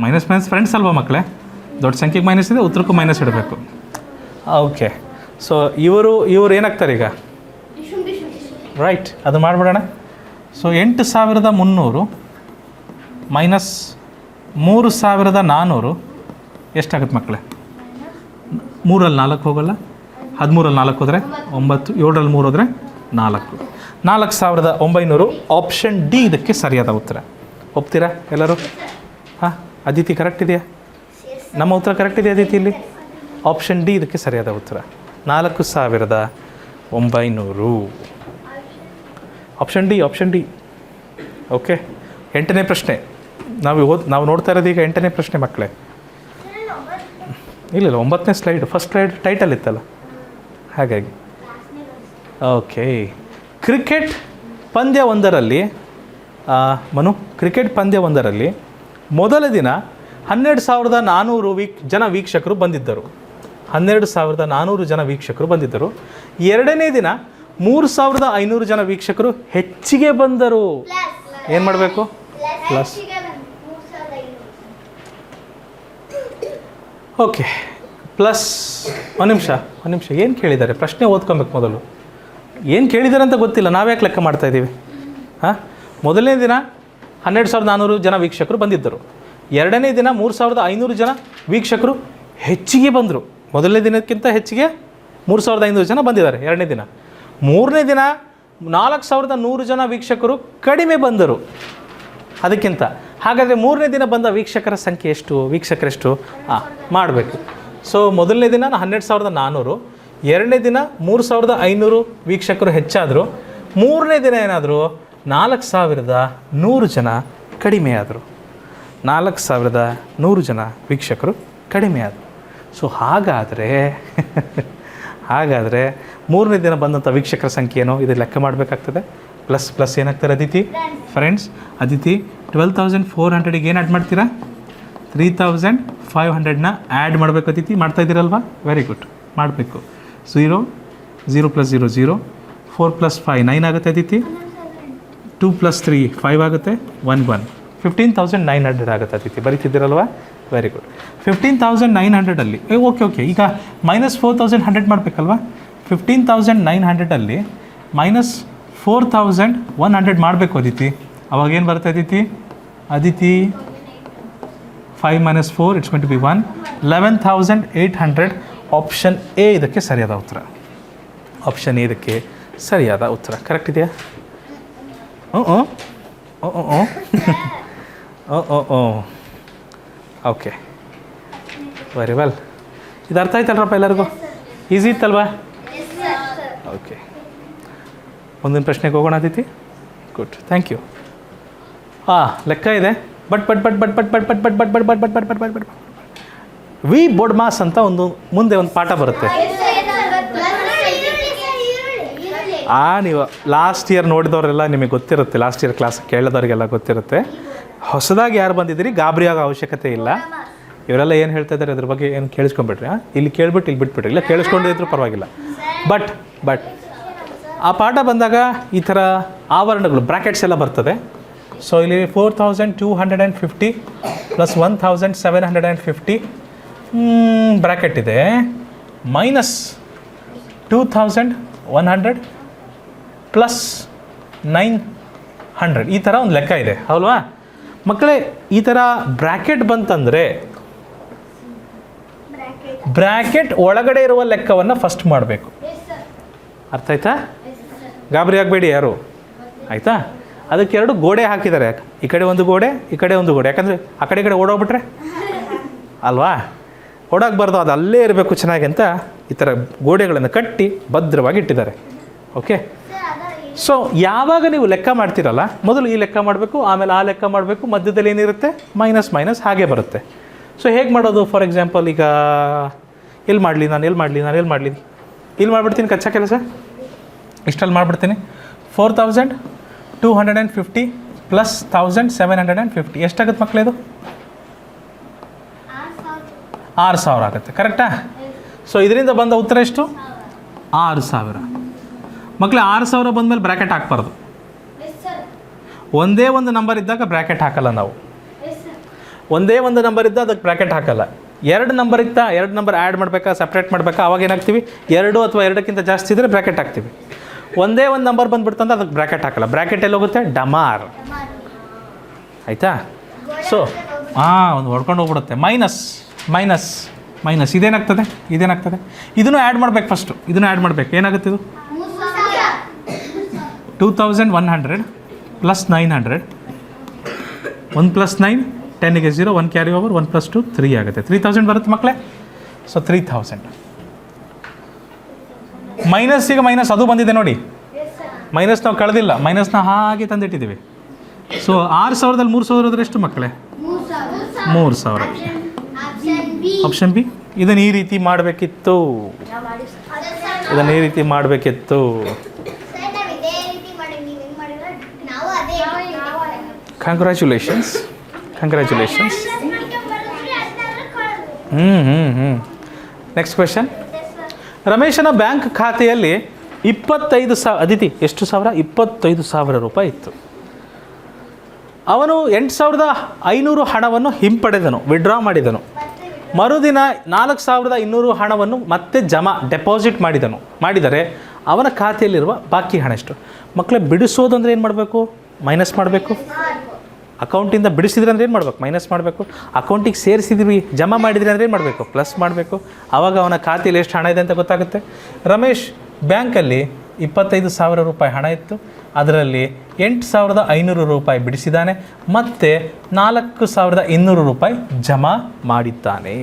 ಮೈನಸ್ ಮೈನಸ್ ಫ್ರೆಂಡ್ಸ್ ಅಲ್ವಾ ಮಕ್ಕಳೇ? ದೊಡ್ಡ ಸಂಖ್ಯೆಗೆ ಮೈನಸ್ ಇದೆ, ಉತ್ತರಕ್ಕೂ ಮೈನಸ್ ಇಡಬೇಕು. ಓಕೆ, ಸೊ ಇವರು ಏನಾಗ್ತಾರೆ ಈಗ? ರೈಟ್, ಅದು ಮಾಡಿಬಿಡೋಣ. ಸೊ 8300 ಮೈನಸ್ 3400 ಎಷ್ಟಾಗುತ್ತೆ ಮಕ್ಕಳೇ? 3ರಲ್ಲಿ 4 ಹೋಗಲ್ಲ, 13ರಲ್ಲಿ 4 ಹೋದರೆ 9, 7ರಲ್ಲಿ 3 ಹೋದರೆ 4. 4900 ಆಪ್ಷನ್ ಡಿ ಇದಕ್ಕೆ ಸರಿಯಾದ ಉತ್ತರ. ಒಪ್ತೀರಾ ಎಲ್ಲರೂ? ಹಾಂ, ಅದಿತಿ ಕರೆಕ್ಟ್ ಇದೆಯಾ? ನಮ್ಮ ಉತ್ತರ ಕರೆಕ್ಟ್ ಇದೆಯಾ ಅದಿತಿ? ಇಲ್ಲಿ ಆಪ್ಷನ್ ಡಿ ಇದಕ್ಕೆ ಸರಿಯಾದ ಉತ್ತರ. 4900 ಆಪ್ಷನ್ ಡಿ. ಓಕೆ, 8ನೇ ಪ್ರಶ್ನೆ. ನಾವು ನೋಡ್ತಾ ಇರೋದು ಈಗ 8ನೇ ಪ್ರಶ್ನೆ ಮಕ್ಕಳೇ. ಇಲ್ಲ 9ನೇ ಸ್ಲೈಡ್, ಫಸ್ಟ್ ಸ್ಲೈಡ್ ಟೈಟಲ್ ಇತ್ತಲ್ಲ, ಹಾಗಾಗಿ. ಓಕೆ, ಕ್ರಿಕೆಟ್ ಪಂದ್ಯವೊಂದರಲ್ಲಿ ಮೊದಲ ದಿನ 12400 ಜನ ವೀಕ್ಷಕರು ಬಂದಿದ್ದರು. 12,400 ಜನ ವೀಕ್ಷಕರು ಬಂದಿದ್ದರು. ಎರಡನೇ ದಿನ 3,500 ಜನ ವೀಕ್ಷಕರು ಹೆಚ್ಚಿಗೆ ಬಂದರು. ಏನು ಮಾಡಬೇಕು? ಪ್ಲಸ್. Okay, plus. ಒಂದು ನಿಮಿಷ ಏನು ಕೇಳಿದ್ದಾರೆ? ಪ್ರಶ್ನೆ ಓದ್ಕೊಬೇಕು ಮೊದಲು. ಏನು ಕೇಳಿದ್ದಾರೆ ಅಂತ ಗೊತ್ತಿಲ್ಲ, ನಾವ್ಯಾಕೆ ಲೆಕ್ಕ ಮಾಡ್ತಾಯಿದ್ದೀವಿ? ಹಾಂ, ಮೊದಲನೇ ದಿನ 12,400 ಜನ ವೀಕ್ಷಕರು ಬಂದಿದ್ದರು. ಎರಡನೇ ದಿನ 3,500 ಜನ ವೀಕ್ಷಕರು ಹೆಚ್ಚಿಗೆ ಬಂದರು. ಮೊದಲನೇ ದಿನಕ್ಕಿಂತ ಹೆಚ್ಚಿಗೆ 3,500 ಜನ ಬಂದಿದ್ದಾರೆ ಎರಡನೇ ದಿನ. ಮೂರನೇ ದಿನ 4,100 ಜನ ವೀಕ್ಷಕರು ಕಡಿಮೆ ಬಂದರು ಅದಕ್ಕಿಂತ. ಹಾಗಾದರೆ ಮೂರನೇ ದಿನ ಬಂದ ವೀಕ್ಷಕರ ಸಂಖ್ಯೆ ಎಷ್ಟು? ವೀಕ್ಷಕರೆಷ್ಟು ಮಾಡಬೇಕು. ಸೊ ಮೊದಲನೇ ದಿನ 12,400, ಎರಡನೇ ದಿನ 3,500 ವೀಕ್ಷಕರು ಹೆಚ್ಚಾದರು. ಮೂರನೇ ದಿನ ಏನಾದರೂ 4,100 ಜನ ಕಡಿಮೆ ಆದರು. 4,100 ಜನ ವೀಕ್ಷಕರು ಕಡಿಮೆ ಆದರು. ಸೊ ಹಾಗಾದರೆ ಮೂರನೇ ದಿನ ಬಂದಂಥ ವೀಕ್ಷಕರ ಸಂಖ್ಯೆ ಏನು? ಇದು ಲೆಕ್ಕ ಮಾಡಬೇಕಾಗ್ತದೆ. ಪ್ಲಸ್ ಏನಾಗ್ತಾರೆ ಅದಿತಿ? ಫ್ರೆಂಡ್ಸ್, ಅದಿತಿ 12,400ಗೆ ಏನು ಆ್ಯಡ್ ಮಾಡ್ತೀರಾ? 3,500ನ ಆ್ಯಡ್ ಮಾಡಬೇಕು ಅದಿತಿ. ಮಾಡ್ತಾ ಇದ್ದೀರಲ್ವಾ? ವೆರಿ ಗುಡ್, ಮಾಡಬೇಕು. 0 + 0 0, 4 + 5 9 ಆಗುತ್ತೆ ಅದಿತಿ. 2 + 3 5 ಆಗುತ್ತೆ. 1 1 15,900 ಆಗುತ್ತೆ ಅದಿತಿ. ಬರೀತಿದ್ದೀರಲ್ವಾ? Very good. 15,900ಅಲ್ಲಿ ಓಕೆ ಈಗ -4,100 ಮಾಡಬೇಕಲ್ವಾ? 15,900ಅಲ್ಲಿ -4,100 ಮಾಡಬೇಕು ಅದಿತಿ. ಅವಾಗೇನು ಬರುತ್ತೆ Aditi? 5 - 4 it's going to be 1. 11,800. Option A ಇದಕ್ಕೆ ಸರಿಯಾದ ಉತ್ತರ. ಆಪ್ಷನ್ ಎ ಇದಕ್ಕೆ ಸರಿಯಾದ ಉತ್ತರ. ಕರೆಕ್ಟ್ ಇದೆಯಾ? Okay, very well. ಇದು ಅರ್ಥ ಆಯ್ತಲ್ರಪ್ಪ ಎಲ್ಲರಿಗೂ? ಈಸಿ ಇತ್ತಲ್ವಾ? ಓಕೆ, ಮುಂದಿನ ಪ್ರಶ್ನೆಗೆ ಹೋಗೋಣ ಅದಿತಿ. Good, thank you. ಲೆಕ್ಕ ಇದೆ. ಬಟ್ ವಿ ಬೋಡ್ಮಾಸ್ ಅಂತ ಮುಂದೆ ಒಂದು ಪಾಠ ಬರುತ್ತೆ. ನೀವು ಲಾಸ್ಟ್ ಇಯರ್ ನೋಡಿದವರೆಲ್ಲ ನಿಮಗೆ ಗೊತ್ತಿರುತ್ತೆ. ಲಾಸ್ಟ್ ಇಯರ್ ಕ್ಲಾಸ್ ಕೇಳಿದವರಿಗೆಲ್ಲ ಗೊತ್ತಿರುತ್ತೆ. ಹೊಸದಾಗಿ ಯಾರು ಬಂದಿದ್ದೀರಿ ಗಾಬರಿ ಆಗೋ ಅವಶ್ಯಕತೆ ಇಲ್ಲ. ಇವರೆಲ್ಲ ಏನು ಹೇಳ್ತಾ ಇದ್ದಾರೆ ಅದ್ರ ಬಗ್ಗೆ ಏನು ಕೇಳಿಸ್ಕೊಂಡ್ಬಿಟ್ರಿ? ಇಲ್ಲಿ ಕೇಳ್ಬಿಟ್ಟು ಇಲ್ಲಿ ಬಿಟ್ಬಿಟ್ರಿ. ಇಲ್ಲ ಕೇಳಿಸ್ಕೊಂಡಿದ್ರು ಪರವಾಗಿಲ್ಲ. ಬಟ್ ಆ ಪಾಠ ಬಂದಾಗ ಈ ಥರ ಆವರಣಗಳು ಬ್ರ್ಯಾಕೆಟ್ಸ್ ಎಲ್ಲ ಬರ್ತದೆ. ಸೊ ಇಲ್ಲಿ 4,250 + 1,750 ಬ್ರ್ಯಾಕೆಟ್ ಇದೆ. -2,100 + 900 ಈ ಥರ ಒಂದು ಲೆಕ್ಕ ಇದೆ, ಹೌಲ್ವಾ ಮಕ್ಕಳೇ? ಈ ಥರ ಬ್ರ್ಯಾಕೆಟ್ ಬಂತಂದರೆ ಬ್ರ್ಯಾಕೆಟ್ ಒಳಗಡೆ ಇರುವ ಲೆಕ್ಕವನ್ನು ಫಸ್ಟ್ ಮಾಡಬೇಕು. ಅರ್ಥ ಆಯ್ತಾ? ಗಾಬರಿ ಆಗಬೇಡಿ ಯಾರು, ಆಯಿತಾ? ಅದಕ್ಕೆ 2 ಗೋಡೆ ಹಾಕಿದ್ದಾರೆ. ಈ ಕಡೆ ಒಂದು ಗೋಡೆ, ಈ ಕಡೆ ಒಂದು ಗೋಡೆ. ಯಾಕಂದರೆ ಆ ಕಡೆ ಈ ಕಡೆ ಓಡೋಗ್ಬಿಟ್ರೆ ಅಲ್ವಾ, ಓಡೋಗ್ಬಾರ್ದು, ಅದು ಅಲ್ಲೇ ಇರಬೇಕು ಚೆನ್ನಾಗಿ ಅಂತ ಈ ಥರ ಗೋಡೆಗಳನ್ನು ಕಟ್ಟಿ ಭದ್ರವಾಗಿ ಇಟ್ಟಿದ್ದಾರೆ. ಓಕೆ, ಸೊ ಯಾವಾಗ ನೀವು ಲೆಕ್ಕ ಮಾಡ್ತೀರಲ್ಲ, ಮೊದಲು ಈ ಲೆಕ್ಕ ಮಾಡಬೇಕು, ಆಮೇಲೆ ಆ ಲೆಕ್ಕ ಮಾಡಬೇಕು, ಮಧ್ಯದಲ್ಲಿ ಏನಿರುತ್ತೆ ಮೈನಸ್ ಹಾಗೆ ಬರುತ್ತೆ. ಸೊ ಹೇಗೆ ಮಾಡೋದು? ಫಾರ್ ಎಕ್ಸಾಂಪಲ್, ಈಗ ಎಲ್ಲಿ ಮಾಡಲಿ ನಾನು ಇಲ್ಲಿ ಮಾಡಿಬಿಡ್ತೀನಿ ಕಚ್ಚಾ ಕೆಲಸ. ಇಷ್ಟಲ್ಲಿ ಮಾಡಿಬಿಡ್ತೀನಿ. 4,250 + 1,750 ಎಷ್ಟಾಗುತ್ತೆ ಮಕ್ಕಳೇ? ಇದು 6,000 ಆಗುತ್ತೆ. ಕರೆಕ್ಟಾ? ಸೊ ಇದರಿಂದ ಬಂದ ಉತ್ತರ ಎಷ್ಟು? 6,000. ಮಕ್ಕಳೇ 6,000 ಬಂದಮೇಲೆ ಬ್ರ್ಯಾಕೆಟ್ ಹಾಕ್ಬಾರ್ದು. ಒಂದೇ ಒಂದು ನಂಬರ್ ಇದ್ದಾಗ ಬ್ರ್ಯಾಕೆಟ್ ಹಾಕಲ್ಲ ನಾವು. ಒಂದೇ ಒಂದು ನಂಬರ್ ಇದ್ದ ಅದಕ್ಕೆ ಬ್ರ್ಯಾಕೆಟ್ ಹಾಕಲ್ಲ. 2 ನಂಬರ್ ಇತ್ತಾ, 2 ನಂಬರ್ ಆ್ಯಡ್ ಮಾಡಬೇಕಾ, ಸಪ್ರೇಟ್ ಮಾಡಬೇಕಾ, ಅವಾಗ ಏನಾಗ್ತೀವಿ? 2 ಅಥವಾ 2ಕ್ಕಿಂತ ಜಾಸ್ತಿ ಇದ್ದರೆ ಬ್ರ್ಯಾಕೆಟ್ ಹಾಕ್ತೀವಿ. ಒಂದೇ ಒಂದು ನಂಬರ್ ಬಂದುಬಿಡ್ತಂದ್ರೆ ಅದಕ್ಕೆ ಬ್ರ್ಯಾಕೆಟ್ ಹಾಕಲ್ಲ. ಬ್ರ್ಯಾಕೆಟ್ ಎಲ್ಲೋಗುತ್ತೆ? ಡಮಾರ್. ಆಯಿತಾ? ಸೊ ಒಂದು ಹೊಡ್ಕೊಂಡು ಹೋಗ್ಬಿಡುತ್ತೆ. ಮೈನಸ್ ಇದೇನಾಗ್ತದೆ? ಇದನ್ನು ಆ್ಯಡ್ ಮಾಡಬೇಕು ಫಸ್ಟು. ಇದನ್ನು ಆ್ಯಡ್ ಮಾಡಬೇಕು. ಏನಾಗುತ್ತೆ ಇದು? 2,100 + 900. 1 + 9 10ಗೆ 0, 1 ಕ್ಯಾರಿ ಓವರ್, 1 + 2 3 ಆಗುತ್ತೆ. 3,000 ಬರುತ್ತೆ ಮಕ್ಕಳೇ. ಸೊ 3,000 ಮೈನಸ್ಸಿಗೆ ಮೈನಸ್ ಅದು ಬಂದಿದೆ ನೋಡಿ. ಮೈನಸ್ ನಾವು ಕಳೆದಿಲ್ಲ, ಮೈನಸ್ನ ಹಾಗೆ ತಂದಿಟ್ಟಿದ್ದೀವಿ. ಸೊ 6,000ದಲ್ಲಿ 3,000 ಹೋದ್ರೆ ಎಷ್ಟು ಮಕ್ಕಳೇ? 3,000. Option B. ಇದನ್ನು ಈ ರೀತಿ ಮಾಡಬೇಕಿತ್ತು. ಕಂಗ್ರ್ಯಾಚುಲೇಷನ್ಸ್. Next question. ರಮೇಶನ ಬ್ಯಾಂಕ್ ಖಾತೆಯಲ್ಲಿ 25,000 ಅದಿತಿ ಎಷ್ಟು ಸಾವಿರ 25,000 ರೂಪಾಯಿ ಇತ್ತು. ಅವನು 8,500 ಹಣವನ್ನು ಹಿಂಪಡೆದನು, ವಿಡ್ರಾ ಮಾಡಿದನು. ಮರುದಿನ 4,200 ಹಣವನ್ನು ಮತ್ತೆ ಡೆಪಾಸಿಟ್ ಮಾಡಿದರೆ ಅವನ ಖಾತೆಯಲ್ಲಿರುವ ಬಾಕಿ ಹಣ ಎಷ್ಟು? ಮಕ್ಕಳೇ, ಬಿಡಿಸೋದಂದ್ರೆ ಏನು ಮಾಡಬೇಕು? ಮೈನಸ್ ಮಾಡಬೇಕು. ಅಕೌಂಟಿಂದ ಬಿಡಿಸಿದ್ರೆ ಅಂದರೆ ಏನು ಮಾಡಬೇಕು? ಮೈನಸ್ ಮಾಡಬೇಕು. ಅಕೌಂಟಿಗೆ ಸೇರಿಸಿದ್ವಿ, ಜಮಾ ಮಾಡಿದ್ರಿ ಅಂದರೆ ಏನು ಮಾಡಬೇಕು? ಪ್ಲಸ್ ಮಾಡಬೇಕು. ಆವಾಗ ಅವನ ಖಾತೆಯಲ್ಲಿ ಎಷ್ಟು ಹಣ ಇದೆ ಅಂತ ಗೊತ್ತಾಗುತ್ತೆ. ರಮೇಶ್ ಬ್ಯಾಂಕಲ್ಲಿ 25,000 ರೂಪಾಯಿ ಹಣ ಇತ್ತು, ಅದರಲ್ಲಿ 8,500 ರೂಪಾಯಿ ಬಿಡಿಸಿದ್ದಾನೆ, ಮತ್ತು 4,200 ರೂಪಾಯಿ ಜಮಾ ಮಾಡಿದ್ದಾನೆ.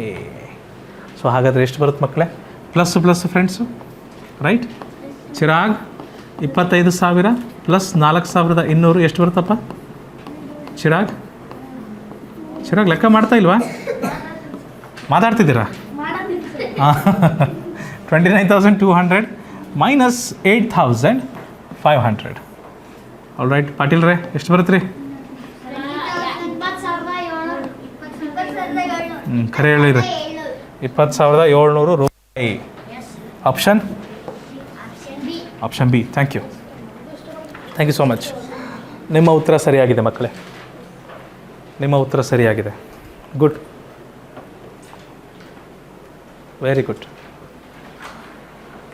ಸೊ ಹಾಗಾದರೆ ಎಷ್ಟು ಬರುತ್ತೆ ಮಕ್ಕಳೇ? Plus friends, right? Chirag 25,000 plus 4,200 ಎಷ್ಟು ಬರುತ್ತಪ್ಪ? ಚಿರಾಗ್ ಲೆಕ್ಕ ಮಾಡ್ತಾ ಇಲ್ವಾ? ಮಾತಾಡ್ತಿದ್ದೀರಾ? 29,200 ಮೈನಸ್ 8,500. ಆಲ್ ರೈಟ್ ಪಾಟೀಲ್ ರೇ, ಎಷ್ಟು ಬರುತ್ತೆ ರೀ? ಖರೆ ಹೇಳಿರಿ. 20,700 ರೂಪಾಯಿ. Option B. Thank you so much. ನಿಮ್ಮ ಉತ್ತರ ಸರಿಯಾಗಿದೆ ಮಕ್ಕಳೇ, ನಿಮ್ಮ ಉತ್ತರ ಸರಿಯಾಗಿದೆ. Good, very good.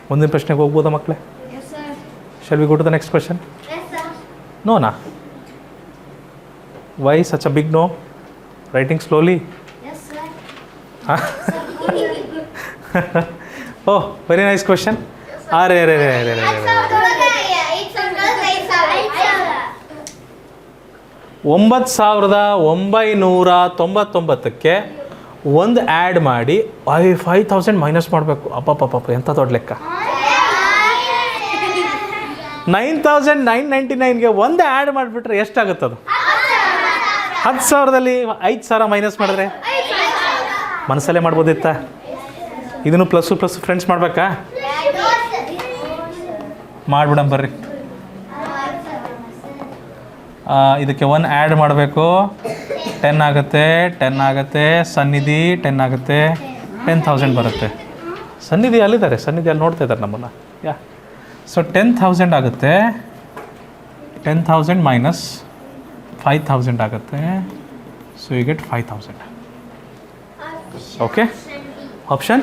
ಮುಂದಿನ ಪ್ರಶ್ನೆಗೆ ಹೋಗ್ಬೋದಾ ಮಕ್ಕಳೇ? Shall we go to the next question? ನೋನಾ? Why such a big no? Writing slowly? Oh, very nice question. ಅರೆ 9,999ಕ್ಕೆ 1 ಆ್ಯಡ್ ಮಾಡಿ 5,000 ಮೈನಸ್ ಮಾಡಬೇಕು. ಅಪ್ಪ ಎಂಥ ದೊಡ್ಡ ಲೆಕ್ಕ. 9,999ಗೆ 1 ಆ್ಯಡ್ ಮಾಡಿಬಿಟ್ರೆ ಎಷ್ಟಾಗುತ್ತದು? 10,000ದಲ್ಲಿ 5,000 ಮೈನಸ್ ಮಾಡಿದ್ರೆ ಮನಸ್ಸಲ್ಲೇ ಮಾಡ್ಬೋದಿತ್ತ? ಇದನ್ನು ಪ್ಲಸ್ ಫ್ರೆಂಡ್ಸ್ ಮಾಡಬೇಕಾ? ಮಾಡ್ಬಿಡಮ್ ಬರ್ರಿ. ಇದಕ್ಕೆ 1 ಆ್ಯಡ್ ಮಾಡಬೇಕು, 10 ಆಗುತ್ತೆ. ಸನ್ನಿಧಿ 10 ಆಗುತ್ತೆ, 10,000 ಬರುತ್ತೆ. ಸನ್ನಿಧಿ ಅಲ್ಲಿದ್ದಾರೆ, ಅಲ್ಲಿ ನೋಡ್ತಾ ಇದ್ದಾರೆ ನಮ್ಮನ್ನು. ಸೊ 10,000 ಆಗುತ್ತೆ. 10,000 ಮೈನಸ್ 5,000 ಆಗುತ್ತೆ. So you get 5,000. Okay, option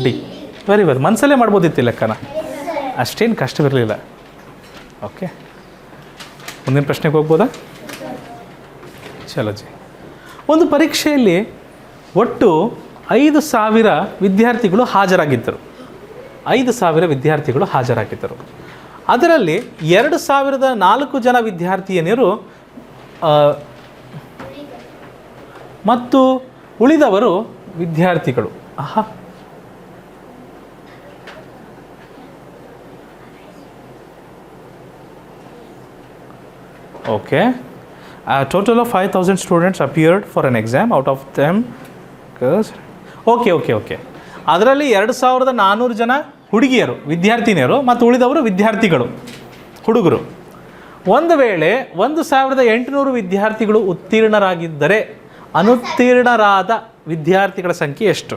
D. Very well. ಮನಸ್ಸಲ್ಲೇ ಮಾಡ್ಬೋದಿತ್ತು ಲೆಕ್ಕನ, ಅಷ್ಟೇನು ಕಷ್ಟವಿರಲಿಲ್ಲ. ಓಕೆ, ಮುಂದಿನ ಪ್ರಶ್ನೆಗೆ ಹೋಗ್ಬೋದಾ? ಚಲೋ ಜಿ. ಒಂದು ಪರೀಕ್ಷೆಯಲ್ಲಿ ಒಟ್ಟು 5,000 ವಿದ್ಯಾರ್ಥಿಗಳು ಹಾಜರಾಗಿದ್ದರು. 5,000 ವಿದ್ಯಾರ್ಥಿಗಳು ಹಾಜರಾಗಿದ್ದರು. ಅದರಲ್ಲಿ 2,004 ಜನ ವಿದ್ಯಾರ್ಥಿನಿಯರು ಮತ್ತು ಉಳಿದವರು ವಿದ್ಯಾರ್ಥಿಗಳು. Okay. A total of 5,000 students appeared for an exam. Out of them girls. Okay. ಅದರಲ್ಲಿ 2,400 ಜನ ಹುಡುಗಿಯರು ವಿದ್ಯಾರ್ಥಿನಿಯರು ಮತ್ತು ಉಳಿದವರು ವಿದ್ಯಾರ್ಥಿಗಳು ಹುಡುಗರು. ಒಂದು ವೇಳೆ 1,800 ವಿದ್ಯಾರ್ಥಿಗಳು ಉತ್ತೀರ್ಣರಾಗಿದ್ದರೆ ಅನುತ್ತೀರ್ಣರಾದ ವಿದ್ಯಾರ್ಥಿಗಳ ಸಂಖ್ಯೆ ಎಷ್ಟು?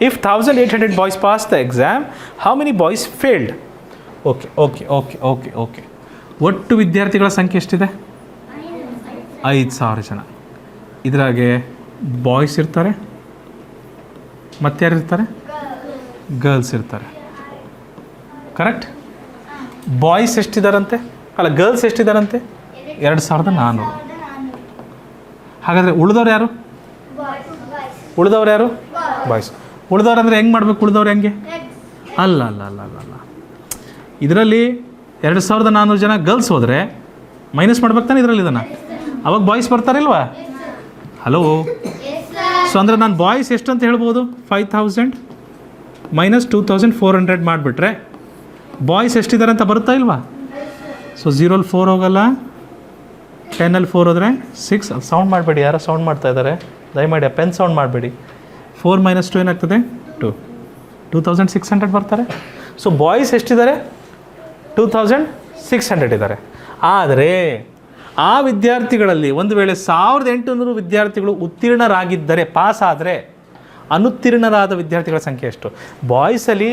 If 1,800 boys passed the exam, how many boys failed? Okay. ಒಟ್ಟು ವಿದ್ಯಾರ್ಥಿಗಳ ಸಂಖ್ಯೆ ಎಷ್ಟಿದೆ? 5,000 ಜನ. ಇದರಾಗೆ ಬಾಯ್ಸ್ ಇರ್ತಾರೆ, ಮತ್ತಾರು ಇರ್ತಾರೆ? ಗರ್ಲ್ಸ್ ಇರ್ತಾರೆ. ಕರೆಕ್ಟ್? ಬಾಯ್ಸ್ ಎಷ್ಟಿದ್ದಾರಂತೆ? ಅಲ್ಲ, ಗರ್ಲ್ಸ್ ಎಷ್ಟಿದ್ದಾರಂತೆ? 2,400. ಹಾಗಾದರೆ ಉಳಿದವ್ರು ಯಾರು? ಬಾಯ್ಸ್. ಉಳಿದವ್ರು ಅಂದರೆ ಹೆಂಗೆ ಮಾಡಬೇಕು? ಉಳಿದವ್ರು ಹೆಂಗೆ? ಅಲ್ಲ. ಇದರಲ್ಲಿ 2,400 ಜನ ಗರ್ಲ್ಸ್ ಹೋದರೆ ಮೈನಸ್ ಮಾಡ್ಬೇಕು ತಾನೆ ಇದರಲ್ಲಿ ಇದನ್ನು. ಅವಾಗ ಬಾಯ್ಸ್ ಬರ್ತಾರಿಲ್ವಾ? ಹಲೋ. ಸೊ ಅಂದರೆ ನಾನು ಬಾಯ್ಸ್ ಎಷ್ಟು ಅಂತ ಹೇಳ್ಬೋದು? 5,000 ಮೈನಸ್ 2,400 ಮಾಡಿಬಿಟ್ರೆ ಬಾಯ್ಸ್ ಎಷ್ಟಿದ್ದಾರೆ ಅಂತ ಬರುತ್ತಾ ಇಲ್ವಾ? ಸೊ 0 4 ಹೋಗಲ್ಲ, 10 4 ಹೋದರೆ 6. ಸೌಂಡ್ ಮಾಡಬೇಡಿ, ಯಾರೋ ಸೌಂಡ್ ಮಾಡ್ತಾ ಇದ್ದಾರೆ, ದಯಮಾಡಿ ಪೆನ್ ಸೌಂಡ್ ಮಾಡಬೇಡಿ. 4 - 2 ಏನಾಗ್ತದೆ? 2,600 ಬರ್ತಾರೆ. So boys ಎಷ್ಟಿದ್ದಾರೆ? 2,600 ಇದ್ದಾರೆ. ಆದರೆ ಆ ವಿದ್ಯಾರ್ಥಿಗಳಲ್ಲಿ ಒಂದು ವೇಳೆ 1,800 ವಿದ್ಯಾರ್ಥಿಗಳು ಉತ್ತೀರ್ಣರಾಗಿದ್ದರೆ, ಪಾಸ್ ಆದರೆ, ಅನುತ್ತೀರ್ಣರಾದ ವಿದ್ಯಾರ್ಥಿಗಳ ಸಂಖ್ಯೆ ಎಷ್ಟು? ಬಾಯ್ಸಲ್ಲಿ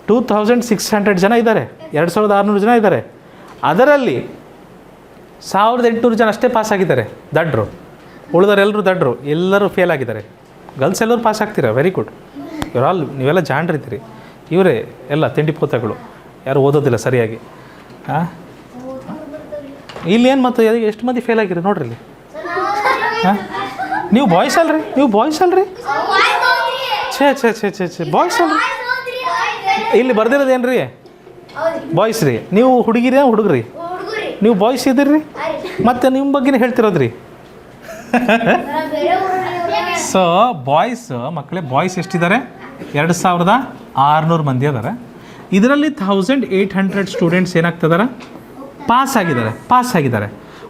2600 ಜನ ಇದ್ದಾರೆ, 2600 ಜನ ಇದ್ದಾರೆ. ಅದರಲ್ಲಿ 1800 ಜನ ಅಷ್ಟೇ ಪಾಸ್ ಆಗಿದ್ದಾರೆ ದಡ್ರು. ಉಳಿದವರೆಲ್ಲರೂ ದಡ್ರು, ಎಲ್ಲರೂ ಫೇಲ್ ಆಗಿದ್ದಾರೆ. ಗರ್ಲ್ಸ್ ಎಲ್ಲರೂ ಪಾಸ್ ಆಗ್ತೀರಾ, ವೆರಿ ಗುಡ್. ನೀವೆಲ್ಲ ಜಾಣ್ರಿದ್ದೀರಿ. ಇವರೇ ಎಲ್ಲ ತಿಂಡಿ ಪೋತಗಳು, ಯಾರು ಓದೋದಿಲ್ಲ ಸರಿಯಾಗಿ. ಹಾಂ, ಇಲ್ಲಿ ಏನು ಮತ್ತು ಎಷ್ಟು ಮಂದಿ ಫೇಲ್ ಆಗಿರಿ ನೋಡ್ರಿ ಇಲ್ಲಿ. ಹಾಂ, ನೀವು ಬಾಯ್ಸ್ ಅಲ್ರಿ? ಛೇ ಬಾಯ್ಸ್ ಅಲ್ರಿ? ಇಲ್ಲಿ ಬರ್ದಿರೋದು ಏನು ರೀ? ಬಾಯ್ಸ್ ರೀ. ನೀವು ಹುಡುಗಿರಿ ಹುಡುಗ್ರಿ? ನೀವು ಬಾಯ್ಸ್ ಇದ್ದೀರಿ, ಮತ್ತು ನಿಮ್ಮ ಬಗ್ಗೆನೇ ಹೇಳ್ತಿರೋದು ರೀ. ಸೊ ಬಾಯ್ಸ್ ಮಕ್ಕಳೇ, ಬಾಯ್ಸ್ ಎಷ್ಟಿದ್ದಾರೆ? 2600 ಮಂದಿ ಅದಾರೆ. ಇದರಲ್ಲಿ 1800 ಸ್ಟೂಡೆಂಟ್ಸ್ ಏನಾಗ್ತಿದ್ದಾರೆ? ಪಾಸ್ ಆಗಿದ್ದಾರೆ.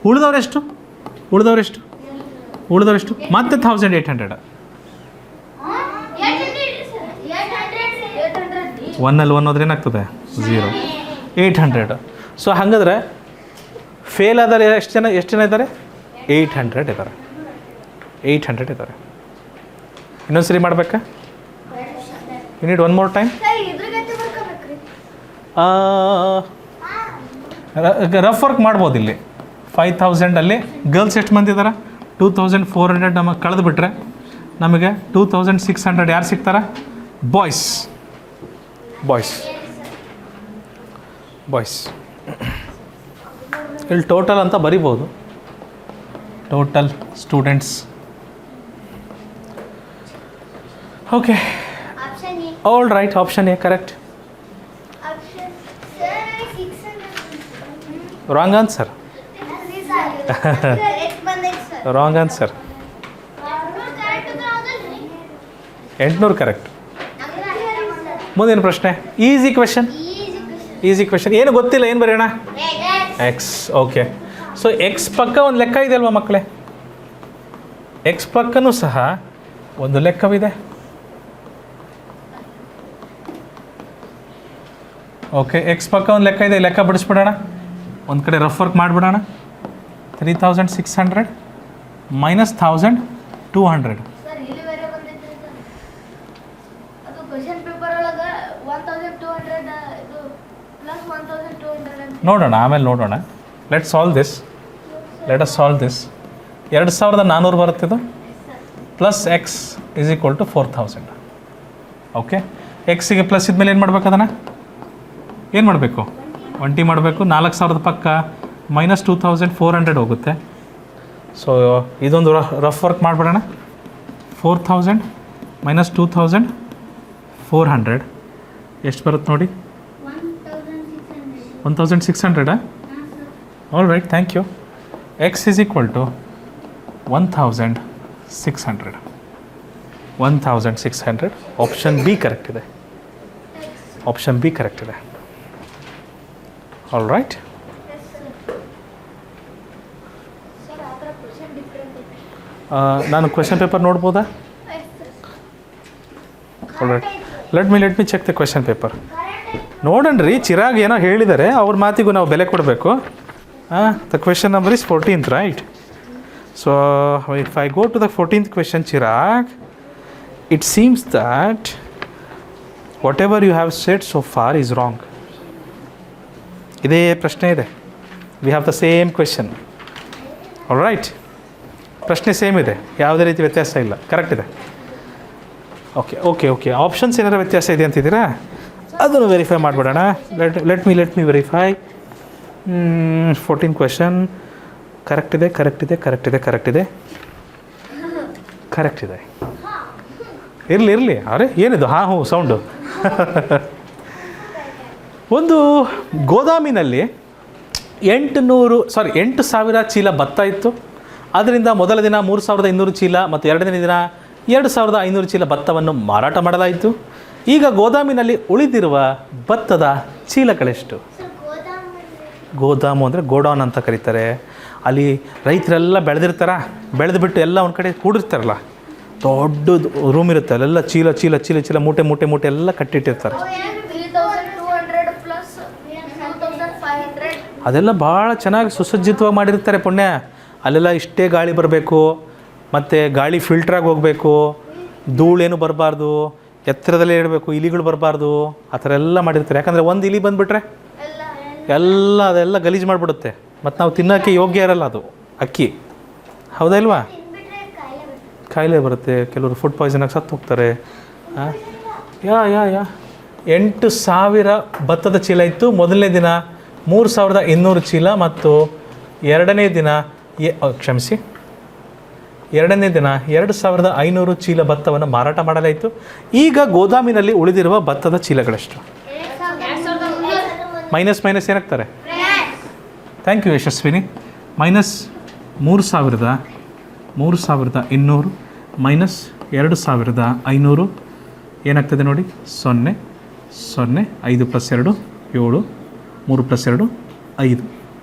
ಉಳಿದವರೆಷ್ಟು? ಮತ್ತೆ 1800. ಒನ್ನಲ್ಲಿ 1 ಹೋದ್ರೆ ಏನಾಗ್ತದೆ? 0. 800. ಸೊ ಹಾಗಾದ್ರೆ ಫೇಲ್ ಆದರೆ ಎಷ್ಟು ಜನ ಇದ್ದಾರೆ? 800 ಇದ್ದಾರೆ. ಇನ್ನೊಂದು ಸರಿ ಮಾಡಬೇಕಾ? You need one more time. Rough work ಮಾಡ್ಬೋದು ಇಲ್ಲಿ. 5000ಅಲ್ಲಿ ಗರ್ಲ್ಸ್ ಎಷ್ಟು ಮಂದಿ ಇದ್ದಾರೆ? 2400 ನಮಗೆ ಕಳೆದು ಬಿಟ್ರೆ ನಮಗೆ 2600 ಯಾರು ಸಿಗ್ತಾರೆ? ಬಾಯ್ಸ್. ಇಲ್ಲಿ ಟೋಟಲ್ ಅಂತ ಬರಿಬೋದು. Total students. Okay, all right. Option A correct. Wrong answer. 800 correct. ಮುಂದಿನ ಪ್ರಶ್ನೆ. Easy question. ಏನು ಗೊತ್ತಿಲ್ಲ, ಏನು ಬರೆಯೋಣ? ಎಕ್ಸ್. ಓಕೆ, ಸೊ ಎಕ್ಸ್ ಪಕ್ಕ ಒಂದು ಲೆಕ್ಕ ಇದೆ ಅಲ್ವಾ ಮಕ್ಕಳೇ? ಎಕ್ಸ್ ಪಕ್ಕನೂ ಸಹ ಒಂದು ಲೆಕ್ಕವಿದೆ. ಓಕೆ, ಎಕ್ಸ್ ಪಕ್ಕ ಒಂದು ಲೆಕ್ಕ ಇದೆ. ಲೆಕ್ಕ ಬಿಡಿಸ್ಬಿಡೋಣ. ಒಂದು ಕಡೆ ರಫ್ ವರ್ಕ್ ಮಾಡಿಬಿಡೋಣ. 3600 ಮೈನಸ್ 1200. ನೋಡೋಣ, ಆಮೇಲೆ ನೋಡೋಣ. Let us solve this. 2400 ಬರುತ್ತಿದ್ದು plus X is equal to 4000. Okay, ಎಕ್ಸಿಗೆ ಪ್ಲಸ್ ಇದ್ಮೇಲೆ ಏನು ಮಾಡಬೇಕು? ಅದನ್ನು ಏನು ಮಾಡಬೇಕು? 1 ಮಾಡಬೇಕು. 4000 ಪಕ್ಕ ಮೈನಸ್ 2400 ಹೋಗುತ್ತೆ. ಸೊ ಇದೊಂದು ರಫ್ ವರ್ಕ್ ಮಾಡಿಬಿಡೋಣ. 4000 ಮೈನಸ್ 2400 ಎಷ್ಟು ಬರುತ್ತೆ ನೋಡಿ? 1600. All right, thank you. X is equal to 1600. Option B correct ಇದೆ. All right. ನಾನು ಕ್ವೆಶನ್ ಪೇಪರ್ ನೋಡ್ಬೋದಾ? All right, let me check the question paper. ನೋಡಣ್ರಿ, ಚಿರಾಗ್ ಏನೋ ಹೇಳಿದ್ದಾರೆ, ಅವ್ರ ಮಾತಿಗೂ ನಾವು ಬೆಲೆ ಕೊಡಬೇಕು. The question number is 14th, right? So if I go to the 14th question, Chirag, it seems that whatever you have said so far is wrong. ಇದೇ ಪ್ರಶ್ನೆ ಇದೆ. We have the same question. All right, ಪ್ರಶ್ನೆ same ಇದೆ, ಯಾವುದೇ ರೀತಿ ವ್ಯತ್ಯಾಸ ಇಲ್ಲ, correct ಇದೆ. ಓಕೆ, ಆಪ್ಷನ್ಸ್ ಏನಾರು ವ್ಯತ್ಯಾಸ ಇದೆ ಅಂತಿದ್ದೀರಾ? ಅದನ್ನು ವೆರಿಫೈ ಮಾಡಿಬಿಡೋಣ. Let me verify. 14 question correct ಇದೆ. ಇರಲಿ. ಅರೆ ಏನಿದು ಹ್ಞೂ ಸೌಂಡು? ಒಂದು ಗೋದಾಮಿನಲ್ಲಿ 8,000 ಚೀಲ ಭತ್ತ ಇತ್ತು. ಅದರಿಂದ ಮೊದಲ ದಿನ 3,200 ಚೀಲ ಮತ್ತು ಎರಡನೇ ದಿನ 2,500 ಚೀಲ ಭತ್ತವನ್ನು ಮಾರಾಟ ಮಾಡಲಾಯಿತು. ಈಗ ಗೋದಾಮಿನಲ್ಲಿ ಉಳಿದಿರುವ ಭತ್ತದ ಚೀಲಗಳೆಷ್ಟು? ಗೋದಾಮು ಅಂದರೆ ಗೋಡೌನ್ ಅಂತ ಕರೀತಾರೆ. ಅಲ್ಲಿ ರೈತರೆಲ್ಲ ಬೆಳೆದುಬಿಟ್ಟು ಎಲ್ಲ ಒಂದು ಕಡೆ ಕೂಡಿರ್ತಾರಲ್ಲ, ದೊಡ್ಡದು ರೂಮ್ ಇರುತ್ತೆ, ಅಲ್ಲೆಲ್ಲ ಚೀಲ ಮೂಟೆ ಎಲ್ಲ ಕಟ್ಟಿಟ್ಟಿರ್ತಾರೆ. ಅದೆಲ್ಲ ಭಾಳ ಚೆನ್ನಾಗಿ ಸುಸಜ್ಜಿತವಾಗಿ ಮಾಡಿರ್ತಾರೆ ಪುಣ್ಯ. ಅಲ್ಲೆಲ್ಲ ಇಷ್ಟೇ ಗಾಳಿ ಬರಬೇಕು, ಮತ್ತು ಗಾಳಿ ಫಿಲ್ಟ್ರಾಗಿ ಹೋಗಬೇಕು, ಧೂಳೇನು ಬರಬಾರ್ದು, ಎತ್ತರದಲ್ಲೇ ಇಡಬೇಕು, ಇಲಿಗಳು ಬರಬಾರ್ದು, ಆ ಥರ ಎಲ್ಲ ಮಾಡಿರ್ತಾರೆ. ಯಾಕಂದರೆ ಒಂದು ಇಲಿ ಬಂದುಬಿಟ್ರೆ ಅದೆಲ್ಲ ಗಲೀಜು ಮಾಡಿಬಿಡುತ್ತೆ, ಮತ್ತು ನಾವು ತಿನ್ನೋಕ್ಕೆ ಯೋಗ್ಯ ಇರಲ್ಲ ಅದು ಅಕ್ಕಿ. ಹೌದಾ ಇಲ್ವಾ? ಕಾಯಿಲೆ ಬರುತ್ತೆ, ಕೆಲವರು ಫುಡ್ ಪಾಯ್ಸನಾಗಿ ಸತ್ತು ಹೋಗ್ತಾರೆ. ಯಾ 8,000 ಭತ್ತದ ಚೀಲ ಇತ್ತು ಮೊದಲನೇ ದಿನ, 3,200 ಚೀಲ, ಮತ್ತು ಎರಡನೇ ದಿನ 2,500 ಚೀಲ ಭತ್ತವನ್ನು ಮಾರಾಟ ಮಾಡಲಾಯಿತು. ಈಗ ಗೋದಾಮಿನಲ್ಲಿ ಉಳಿದಿರುವ ಭತ್ತದ ಚೀಲಗಳೆಷ್ಟು? ಮೈನಸ್ ಏನಾಗ್ತಾರೆ? Thank you Yashaswini. -3,200 ಮೈನಸ್ 2,500 ಏನಾಗ್ತದೆ ನೋಡಿ? 0 5 + 2 7 3 + 2 5.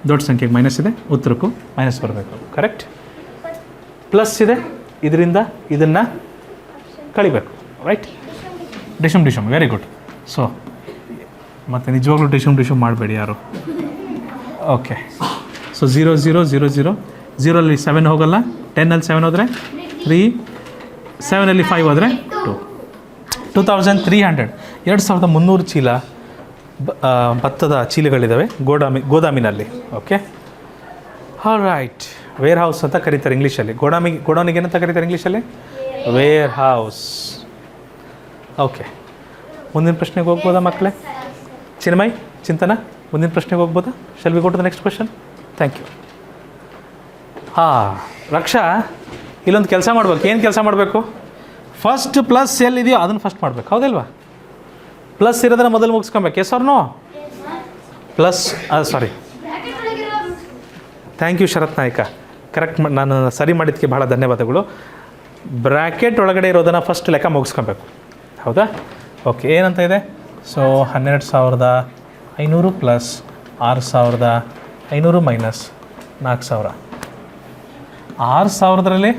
ದೊಡ್ಡ ಸಂಖ್ಯೆಗೆ ಮೈನಸ್ ಇದೆ, ಉತ್ತರಕ್ಕೂ ಮೈನಸ್ ಬರಬೇಕು. ಕರೆಕ್ಟ್. ಪ್ಲಸ್ ಇದೆ, ಇದರಿಂದ ಇದನ್ನು ಕಳಿಬೇಕು. Right? Disham very good. So ಮತ್ತು ನಿಜವಾಗ್ಲೂ ಡಿಶಮ್ ಮಾಡಬೇಡಿ ಯಾರು. ಓಕೆ. ಸೊ 0 0 0 0 0 7 ಹೋಗಲ್ಲ, 10 7 ಹೋದರೆ 3, 7 5 ಹೋದರೆ 2. 2,300 2,300 ಚೀಲ ಭತ್ತದ ಚೀಲಗಳಿದ್ದಾವೆ ಗೋದಾಮಿನಲ್ಲಿ. Okay, all right. Warehouse ಅಂತ ಕರೀತಾರೆ ಇಂಗ್ಲೀಷಲ್ಲಿ. ಗೋಡೌನಿಗೆ ಏನಂತ ಕರೀತಾರೆ ಇಂಗ್ಲೀಷಲ್ಲಿ? Wear house. ಓಕೆ, ಮುಂದಿನ ಪ್ರಶ್ನೆಗೆ ಹೋಗ್ಬೋದಾ ಮಕ್ಕಳೇ? ಚಿನ್ಮಯ್, ಚಿಂತನ, ಮುಂದಿನ ಪ್ರಶ್ನೆಗೆ ಹೋಗ್ಬೋದಾ? Shall we go to the next question? Thank you. Raksha, ಇಲ್ಲೊಂದು ಕೆಲಸ ಮಾಡ್ಬೇಕು. ಏನು ಕೆಲಸ ಮಾಡಬೇಕು? ಫಸ್ಟ್ ಪ್ಲಸ್ ಎಲ್ಲಿದೆಯೋ ಅದನ್ನು ಫಸ್ಟ್ ಮಾಡಬೇಕು. ಹೌದಿಲ್ವಾ? ಪ್ಲಸ್ ಇರೋದನ್ನು ಮೊದಲು ಮುಗಿಸ್ಕೊಬೇಕು. Yes or no? Plus sorry, thank you Sharath Nayak. Correct, ನಾನು ಸರಿ ಮಾಡಿದ್ದಕ್ಕೆ ಭಾಳ ಧನ್ಯವಾದಗಳು. ಬ್ರ್ಯಾಕೆಟ್ ಒಳಗಡೆ ಇರೋದನ್ನು ಫಸ್ಟ್ ಲೆಕ್ಕ ಮುಗಿಸ್ಕೊಬೇಕು. ಹೌದಾ? ಓಕೆ, ಏನಂತ ಇದೆ? So 12,500 plus 6,500 minus 4,000. 6,000ರಲ್ಲಿ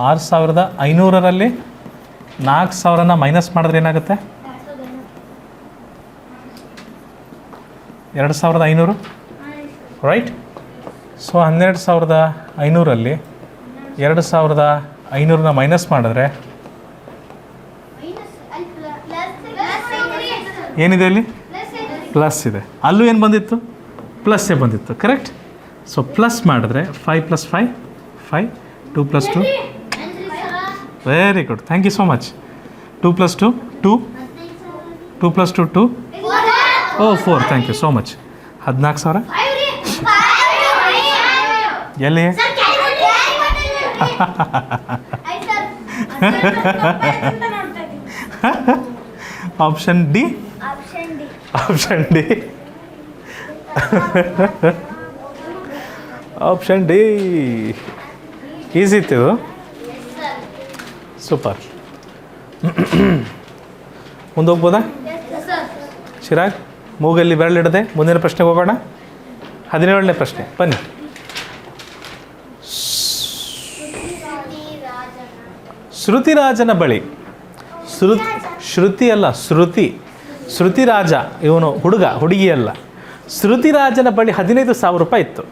6,500ರಲ್ಲಿ 4,000ನ ಮೈನಸ್ ಮಾಡಿದ್ರೆ ಏನಾಗುತ್ತೆ? 2,500. ರೈಟ್? ಸೊ 12,500ರಲ್ಲಿ 2,500ನ ಮೈನಸ್ ಮಾಡಿದ್ರೆ ಏನಿದೆ ಅಲ್ಲಿ? ಪ್ಲಸ್ ಇದೆ. ಅಲ್ಲೂ ಏನು ಬಂದಿತ್ತು? ಪ್ಲಸ್ಸೇ ಬಂದಿತ್ತು. ಕರೆಕ್ಟ್? ಸೊ ಪ್ಲಸ್ ಮಾಡಿದ್ರೆ 5 + 5 5, 2 + 2 very good, thank you so much. 2 + 2 2, 2 + 2 2, 4. Thank you so much. 14,000 ಎಲ್ಲಿ? Option D. Option D easy ಇತ್ತು. ಸೂಪರ್. ಮುಂದೆ ಹೋಗ್ಬೋದಾ? ಚಿರಾಗ್, ಮೂಗಲ್ಲಿ ಬೆರಳಿಡದೆ ಮುಂದಿನ ಪ್ರಶ್ನೆಗೆ ಹೋಗೋಣ. 17ನೇ ಪ್ರಶ್ನೆ ಬನ್ನಿ. ಶ್ರುತಿರಾಜನ ಬಳಿ ಶ್ರುತಿ ಅಲ್ಲ, ಶ್ರುತಿರಾಜ ಇವನು ಹುಡುಗಿ ಅಲ್ಲ. ಶ್ರುತಿರಾಜನ ಬಳಿ 15,000 ರೂಪಾಯಿ ಇತ್ತು.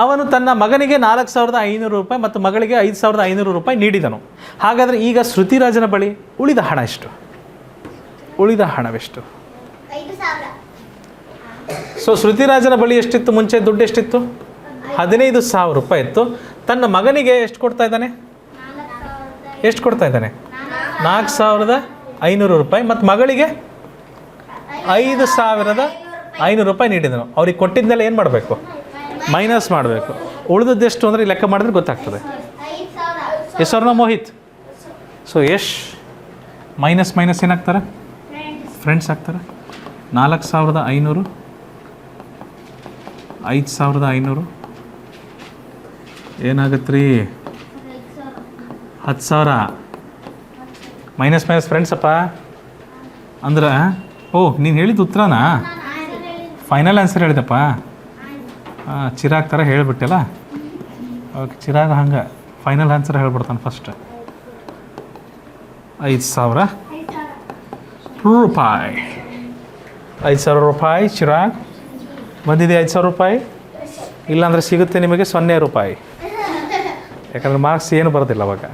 ಅವನು ತನ್ನ ಮಗನಿಗೆ 4,500 ರೂಪಾಯಿ ಮತ್ತು ಮಗಳಿಗೆ 5,500 ರೂಪಾಯಿ ನೀಡಿದನು. ಹಾಗಾದರೆ ಈಗ ಶ್ರುತಿರಾಜನ ಬಳಿ ಉಳಿದ ಹಣ ಎಷ್ಟು? ಉಳಿದ ಹಣವೆಷ್ಟು? 5,000. ಸೊ ಶ್ರುತಿರಾಜನ ಬಳಿ ಎಷ್ಟಿತ್ತು ಮುಂಚೆ? ದುಡ್ಡು ಎಷ್ಟಿತ್ತು? 15,000 ರೂಪಾಯಿ ಇತ್ತು. ತನ್ನ ಮಗನಿಗೆ ಎಷ್ಟು ಕೊಡ್ತಾ ಇದ್ದಾನೆ? 4,500 ರೂಪಾಯಿ ಮತ್ತು ಮಗಳಿಗೆ 5,500 ರೂಪಾಯಿ ನೀಡಿದನು. ಅವ್ರಿಗೆ ಕೊಟ್ಟಿದ್ದೆಲ್ಲ ಏನು ಮಾಡಬೇಕು? ಮೈನಸ್ ಮಾಡಬೇಕು. ಉಳಿದದ್ದೆಷ್ಟು ಅಂದರೆ ಲೆಕ್ಕ ಮಾಡಿದ್ರೆ ಗೊತ್ತಾಗ್ತದೆ. ಎಸ್ ಅವ್ರನ್ನ ಮೋಹಿತ್? ಸೊ ಯಶ್ ಮೈನಸ್ ಏನಾಗ್ತಾರೆ? ಫ್ರೆಂಡ್ಸ್ ಆಗ್ತಾರೆ. 4,500 5,500 ಏನಾಗುತ್ತೆ ರೀ? 10,000 ಮೈನಸ್ ಫ್ರೆಂಡ್ಸಪ್ಪ ಅಂದ್ರೆ. ನೀನು ಹೇಳಿದ ಉತ್ತರನಾ? ಫೈನಲ್ ಆನ್ಸರ್ ಹೇಳಿದಪ್ಪ. ಚಿರಾಗ್ ಥರ ಹೇಳಿಬಿಟ್ಟಲ್ಲ. ಓಕೆ, ಚಿರಾಗ್ ಹಂಗೆ ಫೈನಲ್ ಆನ್ಸರ್ ಹೇಳ್ಬಿಡ್ತಾನೆ ಫಸ್ಟ್. 5,000 ರೂಪಾಯಿ. 5,000 ರೂಪಾಯಿ ಚಿರಾಗ್ ಬಂದಿದೆ. 5,000 ರೂಪಾಯಿ ಇಲ್ಲಾಂದರೆ ಸಿಗುತ್ತೆ ನಿಮಗೆ 0 ರೂಪಾಯಿ. ಯಾಕಂದರೆ ಮಾರ್ಕ್ಸ್ ಏನು ಬರೋದಿಲ್ಲ ಅವಾಗ.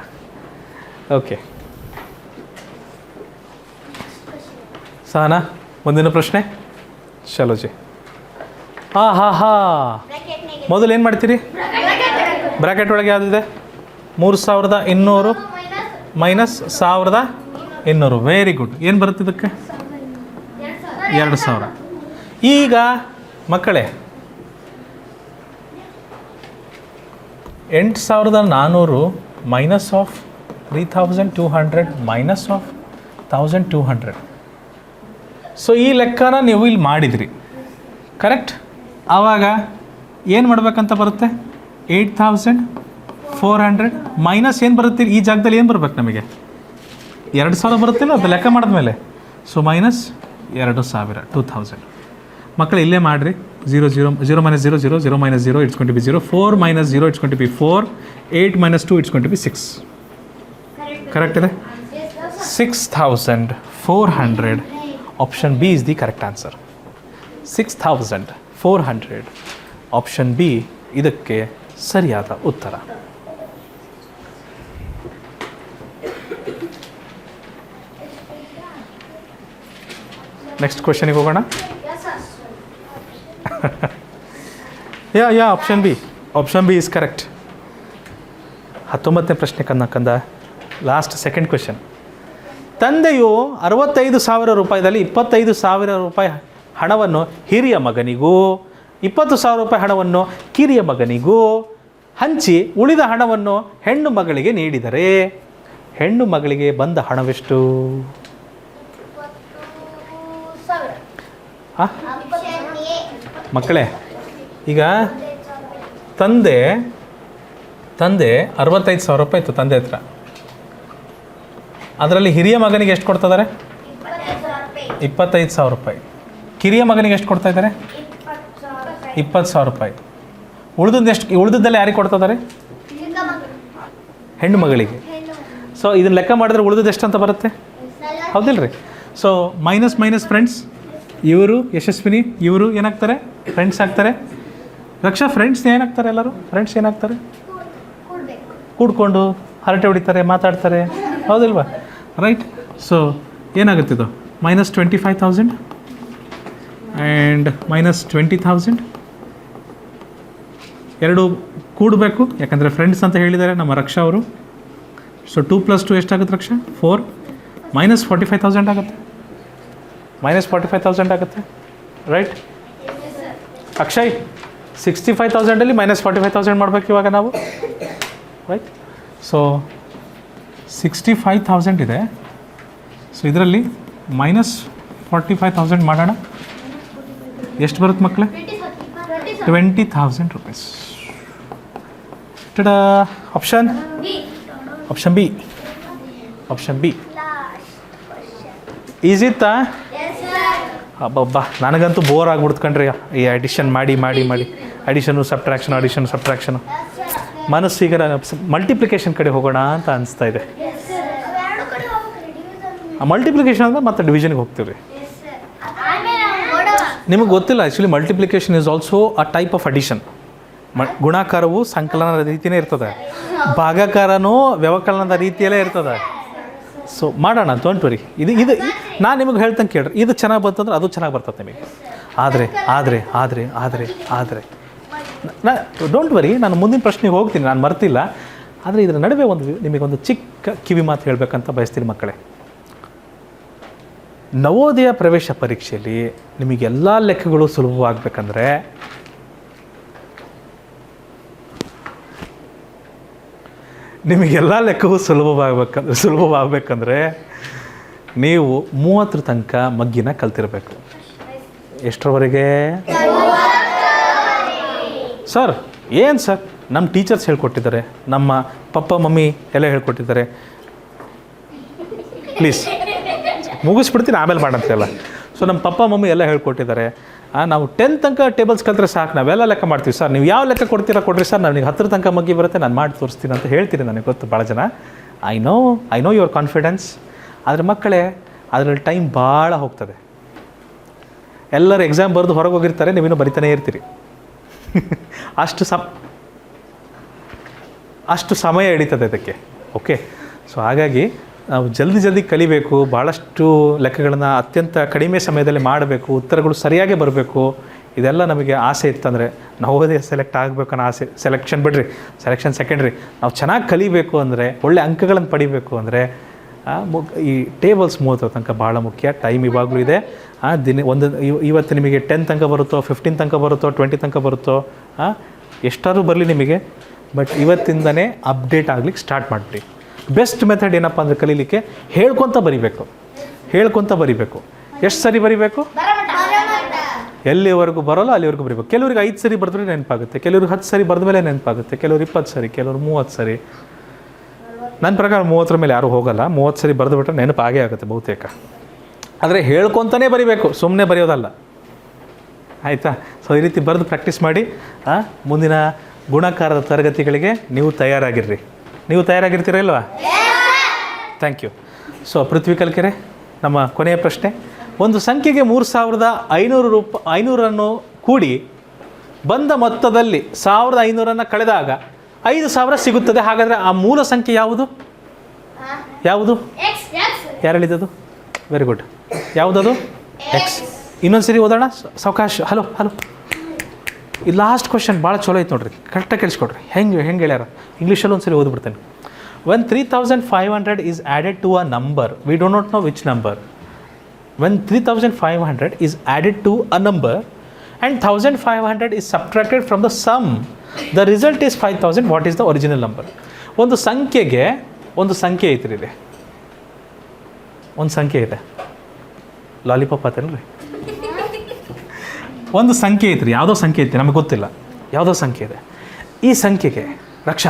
ಓಕೆ ಸಹನಾ, ಮುಂದಿನ ಪ್ರಶ್ನೆ. ಚಲೋ ಜಿ. ಮೊದಲು ಏನು ಮಾಡ್ತೀರಿ? ಬ್ರ್ಯಾಕೆಟ್ ಒಳಗೆ ಯಾವುದಿದೆ? 3200 ಮೈನಸ್ 1200. Very good. ಏನು ಬರುತ್ತೆ ಇದಕ್ಕೆ? 2000. ಈಗ ಮಕ್ಕಳೇ 8400 minus of 3200 minus of 1200. So ಈ ಲೆಕ್ಕನ ನೀವು ಇಲ್ಲಿ ಮಾಡಿದ್ರಿ, ಕರೆಕ್ಟ್? ಆವಾಗ ಏನು ಮಾಡಬೇಕಂತ ಬರುತ್ತೆ? 8400 ಮೈನಸ್ ಏನು ಬರುತ್ತೆ ಈ ಜಾಗದಲ್ಲಿ? ಏನು ಬರ್ಬೇಕು ನಮಗೆ? 2000 ಬರುತ್ತಿಲ್ಲ ಅದು ಲೆಕ್ಕ ಮಾಡಿದ್ಮೇಲೆ. So minus 2000, 2000. ಮಕ್ಕಳು ಇಲ್ಲೇ ಮಾಡಿರಿ. 0 0 0 minus 0 0 0 minus 0 it's going to be 0. 4 minus 0 it's going to be 4. 8 minus 2 it's going to be 6. Correct ಇದೆ? 6400. Option B is the correct answer. 6400. Option B ಇದಕ್ಕೆ ಸರಿಯಾದ ಉತ್ತರ. ನೆಕ್ಸ್ಟ್ ಕ್ವೆಶನಿಗೆ ಹೋಗೋಣ. Yeah option B. Option B is correct. 19ನೇ ಪ್ರಶ್ನೆ ಕಂದ last second question. ತಂದೆಯು 65,000 ರೂಪಾಯಿದಲ್ಲಿ 25,000 ರೂಪಾಯಿ ಹಣವನ್ನು ಹಿರಿಯ ಮಗನಿಗೂ 20,000 ರೂಪಾಯಿ ಹಣವನ್ನು ಕಿರಿಯ ಮಗನಿಗೂ ಹಂಚಿ ಉಳಿದ ಹಣವನ್ನು ಹೆಣ್ಣು ಮಗಳಿಗೆ ನೀಡಿದರೆ ಹೆಣ್ಣು ಮಗಳಿಗೆ ಬಂದ ಹಣವೆಷ್ಟು? ಮಕ್ಕಳೇ, ಈಗ ತಂದೆ 65,000 ರೂಪಾಯಿ ಇತ್ತು ತಂದೆ ಹತ್ರ. ಅದರಲ್ಲಿ ಹಿರಿಯ ಮಗನಿಗೆ ಎಷ್ಟು ಕೊಡ್ತಾ ಇದ್ದಾರೆ? 25,000 ರೂಪಾಯಿ. ಕಿರಿಯ ಮಗನಿಗೆ ಎಷ್ಟು ಕೊಡ್ತಾ ಇದ್ದಾರೆ? 20,000 ರೂಪಾಯಿ. ಉಳಿದದ್ದೆಲ್ಲ ಯಾರಿಗೆ ಕೊಡ್ತಾ ಇದ್ದಾರೆ? ಹೆಣ್ಣು ಮಗಳಿಗೆ. ಸೊ ಇದನ್ನು ಲೆಕ್ಕ ಮಾಡಿದ್ರೆ ಉಳಿದದ್ದು ಎಷ್ಟು ಅಂತ ಬರುತ್ತೆ? ಹೌದಿಲ್ಲ ರೀ? So minus minus friends. ಇವರು ಯಶಸ್ವಿನಿ, ಇವರು ಏನಾಗ್ತಾರೆ? ಫ್ರೆಂಡ್ಸ್ ಆಗ್ತಾರೆ. ರಕ್ಷಾ, ಫ್ರೆಂಡ್ಸ್ ಏನಾಗ್ತಾರೆ? ಎಲ್ಲರೂ ಫ್ರೆಂಡ್ಸ್ ಏನಾಗ್ತಾರೆ? ಕೂಡ್ಕೊಂಡು ಹರಟೆ ಹೊಡಿತಾರೆ, ಮಾತಾಡ್ತಾರೆ, ಹೌದಿಲ್ವಾ? ರೈಟ್. ಸೊ ಏನಾಗುತ್ತಿದ್ದು? Minus 25,000 and minus 20,000. ಎರಡು ಕೂಡಬೇಕು, ಯಾಕಂದರೆ ಫ್ರೆಂಡ್ಸ್ ಅಂತ ಹೇಳಿದ್ದಾರೆ ನಮ್ಮ ರಕ್ಷಾ ಅವರು. ಸೊ 2 + 2 ಎಷ್ಟಾಗುತ್ತೆ ರಕ್ಷಾ? 4. ಮೈನಸ್ 45,000 ಆಗುತ್ತೆ. ಮೈನಸ್ 45,000 ಆಗುತ್ತೆ, ರೈಟ್? ಅಕ್ಷಯ್, 65,000 ಮೈನಸ್ 45,000 ಮಾಡಬೇಕು ಇವಾಗ ನಾವು, ರೈಟ್? ಸೊ 65,000 ಇದೆ. ಸೊ ಇದರಲ್ಲಿ ಮೈನಸ್ 45,000 ಮಾಡೋಣ. ಎಷ್ಟು ಬರುತ್ತೆ ಮಕ್ಕಳೇ? 20,000 rupees. Option B. Option be easy ಇತ್ತಾ? ಅಬ್ಬಬ್ಬಾ, ನನಗಂತೂ ಬೋರ್ ಆಗಿಬಿಡ್ತ್ಕಂಡ್ರಿ ಈ ಅಡಿಷನ್ ಮಾಡಿ ಮಾಡಿ ಮಾಡಿ. ಅಡಿಷನು ಸಬ್ಟ್ರಾಕ್ಷನು ಮನಸ್ಸೀಗ ಮಲ್ಟಿಪ್ಲಿಕೇಶನ್ ಕಡೆ ಹೋಗೋಣ ಅಂತ ಅನಿಸ್ತಾ ಇದೆ. ಮಲ್ಟಿಪ್ಲಿಕೇಶನ್ ಅಂದರೆ ಮತ್ತೆ ಡಿವಿಷನ್ಗೆ ಹೋಗ್ತೀವಿ ರೀ. ನಿಮಗೆ ಗೊತ್ತಿಲ್ಲ, actually multiplication is also a type of addition. ಗುಣಾಕಾರವು ಸಂಕಲನದ ರೀತಿಯೇ ಇರ್ತದೆ, ಭಾಗಾಕಾರನೂ ವ್ಯವಕಲನದ ರೀತಿಯಲ್ಲೇ ಇರ್ತದೆ. ಸೊ ಮಾಡೋಣ, ಡೋಂಟ್ ವರಿ. ಇದು ನಾನು ನಿಮಗೆ ಹೇಳ್ತಂಗೆ ಕೇಳ್ರಿ, ಇದು ಚೆನ್ನಾಗಿ ಬಂತಂದ್ರೆ ಅದು ಚೆನ್ನಾಗಿ ಬರ್ತದೆ ನಿಮಗೆ. ಆದರೆ ಡೋಂಟ್ ವರಿ, ನಾನು ಮುಂದಿನ ಪ್ರಶ್ನೆಗೆ ಹೋಗ್ತೀನಿ, ನಾನು ಮರ್ತಿಲ್ಲ. ಆದರೆ ಇದರ ನಡುವೆ ನಿಮಗೊಂದು ಚಿಕ್ಕ ಕಿವಿ ಮಾತು ಹೇಳಬೇಕಂತ ಬಯಸ್ತೀನಿ ಮಕ್ಕಳೇ. ನವೋದಯ ಪ್ರವೇಶ ಪರೀಕ್ಷೆಯಲ್ಲಿ ನಿಮಗೆಲ್ಲ ಲೆಕ್ಕಗಳು ಸುಲಭವಾಗಬೇಕಂದ್ರೆ ಸುಲಭವಾಗಬೇಕಂದ್ರೆ ನೀವು 30 ತನಕ ಮಗ್ಗಿನ ಕಲ್ತಿರಬೇಕು. ಎಷ್ಟರವರೆಗೆ ಸರ್? ಏನು ಸರ್, ನಮ್ಮ ಟೀಚರ್ಸ್ ಹೇಳ್ಕೊಟ್ಟಿದ್ದಾರೆ, ನಮ್ಮ ಪಪ್ಪ ಮಮ್ಮಿ ಎಲ್ಲ ಹೇಳ್ಕೊಟ್ಟಿದ್ದಾರೆ. ಪ್ಲೀಸ್ ಮುಗಿಸ್ಬಿಡ್ತೀನಿ, ಆಮೇಲೆ ಮಾಡಂತೆಲ್ಲ. ಸೊ ನಮ್ಮ ಪಪ್ಪ ಮಮ್ಮಿ ಎಲ್ಲ ಹೇಳ್ಕೊಟ್ಟಿದ್ದಾರೆ. ನಾವು 10 ತನಕ ಟೇಬಲ್ಸ್ ಕಲ್ತ್ರೆ ಸಾಕು, ನಾವೆಲ್ಲ ಲೆಕ್ಕ ಮಾಡ್ತೀವಿ ಸರ್. ನೀವು ಯಾವ ಲೆಕ್ಕ ಕೊಡ್ತೀರಾ ಕೊಡ್ರಿ ಸರ್, ನನಗೆ 10 ತನಕ ಮಗ್ಗಿ ಬರುತ್ತೆ, ನಾನು ಮಾಡಿ ತೋರಿಸ್ತೀನಿ ಅಂತ ಹೇಳ್ತೀರಿ. ನನಗೆ ಗೊತ್ತು ಭಾಳ ಜನ. I know your confidence. ಆದರೆ ಮಕ್ಕಳೇ, ಅದರಲ್ಲಿ ಟೈಮ್ ಭಾಳ ಹೋಗ್ತದೆ. ಎಲ್ಲರೂ ಎಕ್ಸಾಮ್ ಬರೆದು ಹೊರಗೆ ಹೋಗಿರ್ತಾರೆ, ನೀವಿನ್ನೂ ಬರಿತಾನೇ ಇರ್ತೀರಿ. ಅಷ್ಟು ಸಮಯ ಹಿಡಿತದೆ ಅದಕ್ಕೆ. ಓಕೆ, ಸೊ ಹಾಗಾಗಿ ನಾವು ಜಲ್ದಿ ಕಲಿಬೇಕು, ಭಾಳಷ್ಟು ಲೆಕ್ಕಗಳನ್ನು ಅತ್ಯಂತ ಕಡಿಮೆ ಸಮಯದಲ್ಲಿ ಮಾಡಬೇಕು, ಉತ್ತರಗಳು ಸರಿಯಾಗಿ ಬರಬೇಕು. ಇದೆಲ್ಲ ನಮಗೆ ಆಸೆ ಇತ್ತಂದರೆ ನವೋದಯ ಸೆಲೆಕ್ಟ್ ಆಗಬೇಕನ್ನೋ ಆಸೆ, ಸೆಲೆಕ್ಷನ್ ಬಿಡ್ರಿ, ಸೆಲೆಕ್ಷನ್ ಸೆಕೆಂಡ್ರಿ, ನಾವು ಚೆನ್ನಾಗಿ ಕಲಿಬೇಕು ಅಂದರೆ, ಒಳ್ಳೆ ಅಂಕಗಳನ್ನು ಪಡಿಬೇಕು ಅಂದರೆ ಈ ಟೇಬಲ್ಸ್ 30 ತನಕ ಭಾಳ ಮುಖ್ಯ. ಟೈಮ್ ಇವಾಗಲೂ ಇದೆ. ಇವತ್ತು ನಿಮಗೆ 10 ತನಕ ಬರುತ್ತೋ, 15 ತನಕ ಬರುತ್ತೋ, 20 ತನಕ ಬರುತ್ತೋ, ಎಷ್ಟಾದ್ರೂ ಬರಲಿ ನಿಮಗೆ, ಬಟ್ ಇವತ್ತಿಂದನೇ ಅಪ್ಡೇಟ್ ಆಗ್ಲಿಕ್ಕೆ ಸ್ಟಾರ್ಟ್ ಮಾಡಿಬಿಡಿ. ಬೆಸ್ಟ್ ಮೆಥಡ್ ಏನಪ್ಪ ಅಂದರೆ ಕಲೀಲಿಕ್ಕೆ ಹೇಳ್ಕೊತ ಬರಿಬೇಕು. ಎಷ್ಟು ಸರಿ ಬರಿಬೇಕು? ಎಲ್ಲಿವರೆಗೂ ಬರೋಲ್ಲ ಅಲ್ಲಿವರೆಗೂ ಬರೀಬೇಕು. ಕೆಲವ್ರಿಗೆ 5 ಸರಿ ಬರೆದ್ರೆ ನೆನಪಾಗುತ್ತೆ, ಕೆಲವ್ರಿಗೆ 10 ಸರಿ ಬರೆದ ಮೇಲೆ ನೆನಪಾಗುತ್ತೆ, ಕೆಲವ್ರು 20 ಸರಿ, ಕೆಲವ್ರು 30 ಸರಿ. ನನ್ನ ಪ್ರಕಾರ 30 ಮೇಲೆ ಯಾರೂ ಹೋಗಲ್ಲ. 30 ಸರಿ ಬರೆದುಬಿಟ್ರೆ ನೆನಪಾಗೇ ಆಗುತ್ತೆ ಬಹುತೇಕ. ಆದರೆ ಹೇಳ್ಕೊತಾನೇ ಬರಿಬೇಕು, ಸುಮ್ಮನೆ ಬರೆಯೋದಲ್ಲ. ಆಯಿತಾ? ಸೊ ಈ ರೀತಿ ಬರೆದು ಪ್ರಾಕ್ಟೀಸ್ ಮಾಡಿ. ಮುಂದಿನ ಗುಣಾಕಾರದ ತರಗತಿಗಳಿಗೆ ನೀವು ತಯಾರಾಗಿರ್ರಿ. ನೀವು ತಯಾರಾಗಿರ್ತೀರ ಇಲ್ವಾ? Thank you. So Prithvi Kalkere, ನಮ್ಮ ಕೊನೆಯ ಪ್ರಶ್ನೆ. ಒಂದು ಸಂಖ್ಯೆಗೆ 3500 ಕೂಡಿ ಬಂದ ಮೊತ್ತದಲ್ಲಿ 1500 ಕಳೆದಾಗ 5000 ಸಿಗುತ್ತದೆ. ಹಾಗಾದರೆ ಆ ಮೂಲ ಸಂಖ್ಯೆ ಯಾವುದು? ಯಾರು ಹೇಳಿದ್ದು? Very good. ಯಾವುದದು? ಎಕ್ಸ್. ಇನ್ನೊಂದು ಸರಿ ಓದೋಣ ಸಾವಕಾಶ. ಹಲೋ ಈ ಲಾಸ್ಟ್ ಕ್ವಶನ್ ಭಾಳ ಚಲೋ ಐತೆ ನೋಡ್ರಿ, ಕರೆಕ್ಟಾಗಿ ಕೇಳಿಸ್ಕೊಡ್ರಿ. ಹೆಂಗೆ ಹೇಳ್ಯಾರ ಇಂಗ್ಲೀಷಲ್ಲಿ ಒಂದು ಸರಿ ಓದ್ಬಿಡ್ತೇನೆ. When 3500 is added to a number, we do not know which number. When 3500 is added to a number and 1500 is subtracted from the sum, the result is 5000. What is the original number? ಒಂದು ಸಂಖ್ಯೆ ಐತ್ರಿ ಇದೆ. ಒಂದು ಸಂಖ್ಯೆ ಇದೆ. Lollipop ಆತೇನ್ರಿ? ಒಂದು ಸಂಖ್ಯೆ ಐತ್ರಿ, ಯಾವುದೋ ಸಂಖ್ಯೆ ಐತಿ, ನಮಗೆ ಗೊತ್ತಿಲ್ಲ, ಯಾವುದೋ ಸಂಖ್ಯೆ ಇದೆ. ಈ ಸಂಖ್ಯೆಗೆ ರಕ್ಷ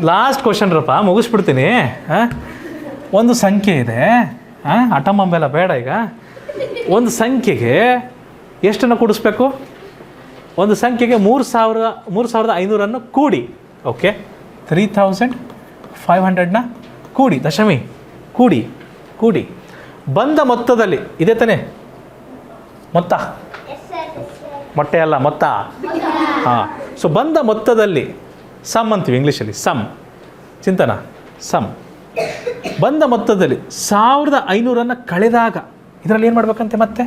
ಲಾಸ್ಟ್ ಕ್ವಶನ್ ರಪ್ಪ, ಮುಗಿಸ್ಬಿಡ್ತೀನಿ. ಒಂದು ಸಂಖ್ಯೆ ಇದೆ, ಅಟಮಂಬೆಲ್ಲ ಬೇಡ. ಈಗ ಒಂದು ಸಂಖ್ಯೆಗೆ ಎಷ್ಟನ್ನು ಕೂಡಿಸ್ಬೇಕು? ಒಂದು ಸಂಖ್ಯೆಗೆ 3500 ಕೂಡಿ, ಓಕೆ, 3500 ಕೂಡಿ, ದಶಮಿ ಕೂಡಿ ಬಂದ ಮೊತ್ತದಲ್ಲಿ ಇದೆ ತಾನೆ ಮೊತ್ತ? ಮೊಟ್ಟೆ ಅಲ್ಲ, ಮೊತ್ತ. ಹಾಂ. ಸೊ ಬಂದ ಮೊತ್ತದಲ್ಲಿ ಸಮ್ ಅಂತೀವಿ ಇಂಗ್ಲೀಷಲ್ಲಿ, ಚಿಂತನ ಸಮ್. ಬಂದ ಮೊತ್ತದಲ್ಲಿ 1500 ಕಳೆದಾಗ ಇದರಲ್ಲಿ ಏನು ಮಾಡ್ಬೇಕಂತೆ? ಮತ್ತೆ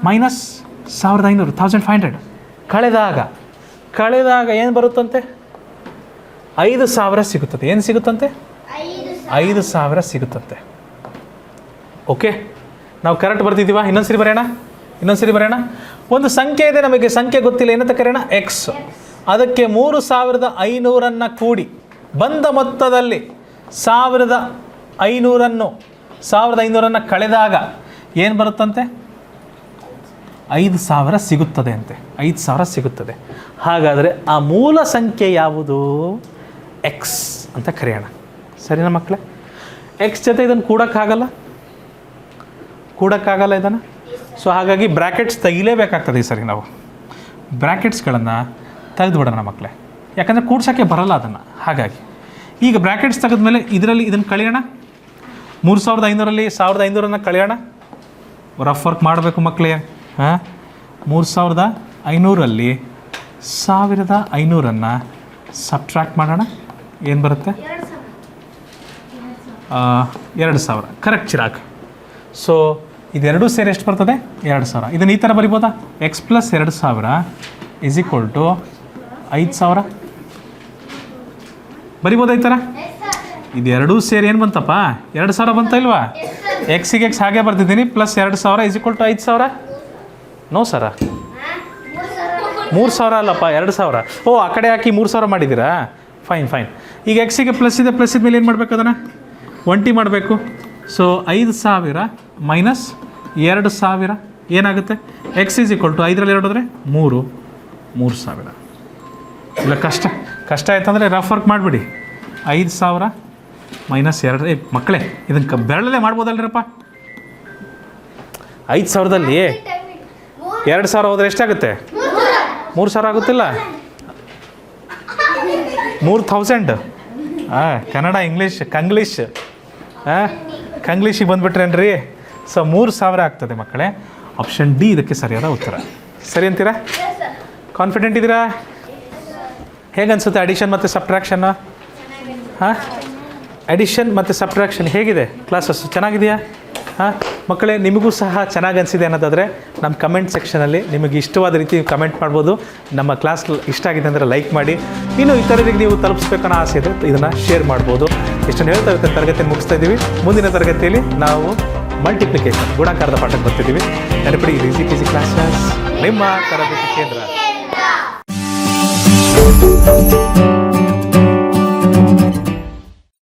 ಮೈನಸ್ 1500 ಕಳೆದಾಗ ಏನು ಬರುತ್ತಂತೆ? 5000 ಸಿಗುತ್ತದೆ. ಏನು ಸಿಗುತ್ತಂತೆ? 5000 ಸಿಗುತ್ತಂತೆ. ಓಕೆ, ನಾವು ಕರೆಕ್ಟ್ ಬರ್ತಿದ್ದೀವಾ? ಇನ್ನೊಂದ್ಸರಿ ಬರೆಯೋಣ. ಒಂದು ಸಂಖ್ಯೆ ಇದೆ, ನಮಗೆ ಸಂಖ್ಯೆ ಗೊತ್ತಿಲ್ಲ, ಏನಂತ ಕರೆಯೋಣ? ಎಕ್ಸ್. ಅದಕ್ಕೆ 3500 ಕೂಡಿ ಬಂದ ಮೊತ್ತದಲ್ಲಿ 1500 ಕಳೆದಾಗ ಏನು ಬರುತ್ತಂತೆ? 5000 ಸಿಗುತ್ತದೆ ಅಂತೆ. 5000 ಸಿಗುತ್ತದೆ. ಹಾಗಾದರೆ ಆ ಮೂಲ ಸಂಖ್ಯೆ ಯಾವುದು? ಎಕ್ಸ್ ಅಂತ ಕರೆಯೋಣ. ಸರಿನಾ ಮಕ್ಕಳೇ? ಎಕ್ಸ್ ಜೊತೆ ಇದನ್ನು ಕೂಡೋಕ್ಕಾಗಲ್ಲ ಇದನ್ನು. ಸೊ ಹಾಗಾಗಿ ಬ್ರ್ಯಾಕೆಟ್ಸ್ ತೆಗಿಲೇಬೇಕಾಗ್ತದೆ ಈ ಸರಿ. ನಾವು ಬ್ರ್ಯಾಕೆಟ್ಸ್ಗಳನ್ನು ತೆಗೆದು ಬಿಡೋಣ ಮಕ್ಕಳೇ, ಯಾಕಂದರೆ ಕೂಡ್ಸೋಕ್ಕೆ ಬರಲ್ಲ ಅದನ್ನು. ಹಾಗಾಗಿ ಈಗ ಬ್ರ್ಯಾಕೆಟ್ಸ್ ತೆಗೆದ್ಮೇಲೆ ಇದನ್ನು ಕಳೆಯೋಣ. 3500ರಲ್ಲಿ 1500 ಕಳೆಯೋಣ. ರಫ್ ವರ್ಕ್ ಮಾಡಬೇಕು ಮಕ್ಕಳೇ. 3500ರಲ್ಲಿ 1500 ಸಬ್ಟ್ರಾಕ್ಟ್ ಮಾಡೋಣ. ಏನು ಬರುತ್ತೆ? 2000. ಕರೆಕ್ಟ್ ಚಿರಾಗ್. ಸೊ ಇದೆರಡೂ ಸೇರಿ ಎಷ್ಟು ಬರ್ತದೆ? 2000. ಇದನ್ನು ಈ ಥರ ಬರಿಬೋದಾ? X plus 2000 is equal to 5000 ಬರಿಬೋದಾ ಈ ಥರ? ಇದೆರಡೂ ಸೇರಿ ಏನು ಬಂತಪ್ಪ? 2000 ಬಂತ ಇಲ್ವಾ? ಎಕ್ಸಿಗೆ ಎಕ್ಸ್ ಹಾಗೆ ಬರ್ತಿದ್ದೀನಿ. Plus 2000 is equal to 5000. No ಸರ, 3000 ಅಲ್ಲಪ್ಪ, 2000. ಓ, ಆ ಕಡೆ ಹಾಕಿ 3000 ಮಾಡಿದ್ದೀರಾ? ಫೈನ್. ಈಗ ಎಕ್ಸಿಗೆ ಪ್ಲಸ್ ಇದೆ, ಪ್ಲಸ್ ಇದ್ಮೇಲೆ ಏನು ಮಾಡಬೇಕು? ಅದನ್ನು 20 ಮಾಡಬೇಕು. ಸೊ 5000 ಮೈನಸ್ 2000 ಏನಾಗುತ್ತೆ? ಎಕ್ಸ್ ಈಸ್ ಈಕ್ವಲ್ ಟು 5ರಲ್ಲಿ 2 ಹೋದರೆ 3000. ಇಲ್ಲ ಕಷ್ಟ ಆಯ್ತಂದರೆ ರಫ್ ವರ್ಕ್ ಮಾಡಿಬಿಡಿ. 5000 ಮೈನಸ್ 2. ಮಕ್ಕಳೇ ಇದನ್ನು ಬೆರಳಲ್ಲೇ ಮಾಡ್ಬೋದಲ್ರಪ್ಪ? 5000ದಲ್ಲಿ 2000 ಹೋದರೆ ಎಷ್ಟಾಗುತ್ತೆ? 3000 ಆಗುತ್ತಿಲ್ಲ? 3000. ಕನ್ನಡ ಇಂಗ್ಲೀಷ್ ಕಂಗ್ಲೀಷಿಗೆ ಬಂದುಬಿಟ್ರೇನ್ರಿ. ಸೊ 3000 ಆಗ್ತದೆ ಮಕ್ಕಳೇ. ಆಪ್ಷನ್ ಡಿ ಇದಕ್ಕೆ ಸರಿಯಾದ ಉತ್ತರ. ಸರಿ ಅಂತೀರಾ? ಕಾನ್ಫಿಡೆಂಟ್ ಇದ್ದೀರಾ? ಹೇಗನ್ಸುತ್ತೆ ಅಡಿಷನ್ ಮತ್ತು ಸಬ್ಟ್ರಾಕ್ಷನ್ನು? ಹಾಂ, ಅಡಿಷನ್ ಮತ್ತು ಸಬ್ಟ್ರಾಕ್ಷನ್ ಹೇಗಿದೆ ಕ್ಲಾಸಸ್? ಚೆನ್ನಾಗಿದೆಯಾ? ಹಾಂ ಮಕ್ಕಳೇ, ನಿಮಗೂ ಸಹ ಚೆನ್ನಾಗಿ ಅನಿಸಿದೆ ಅನ್ನೋದಾದರೆ ನಮ್ಮ ಕಮೆಂಟ್ ಸೆಕ್ಷನಲ್ಲಿ ನಿಮಗೆ ಇಷ್ಟವಾದ ರೀತಿ ಕಮೆಂಟ್ ಮಾಡ್ಬೋದು. ನಮ್ಮ ಕ್ಲಾಸ್ ಇಷ್ಟ ಆಗಿದೆ ಅಂದರೆ ಲೈಕ್ ಮಾಡಿ. ಇನ್ನು ಇತರರಿಗೆ ನೀವು ತಲುಪಿಸ್ಬೇಕನ್ನೋ ಆಸೆ ಇದೆ, ಇದನ್ನು ಶೇರ್ ಮಾಡ್ಬೋದು. ಇಷ್ಟನ್ನು ಹೇಳ್ತಾ ತರಗತಿಯನ್ನು ಮುಗಿಸ್ತಾ ಇದ್ದೀವಿ. ಮುಂದಿನ ತರಗತಿಯಲ್ಲಿ ನಾವು ಮಲ್ಟಿಪ್ಲಿಕೇಶನ್ ಗುಣಾಕಾರದ ಪಾಠಕ್ಕೆ ಬರ್ತಿದ್ದೀವಿ. ನೆನಪಿಡಿ, ಈಸಿ ಪಿಸಿ ಕ್ಲಾಸಸ್ ನಿಮ್ಮ ತರಬೇತಿ ಕೇಂದ್ರ.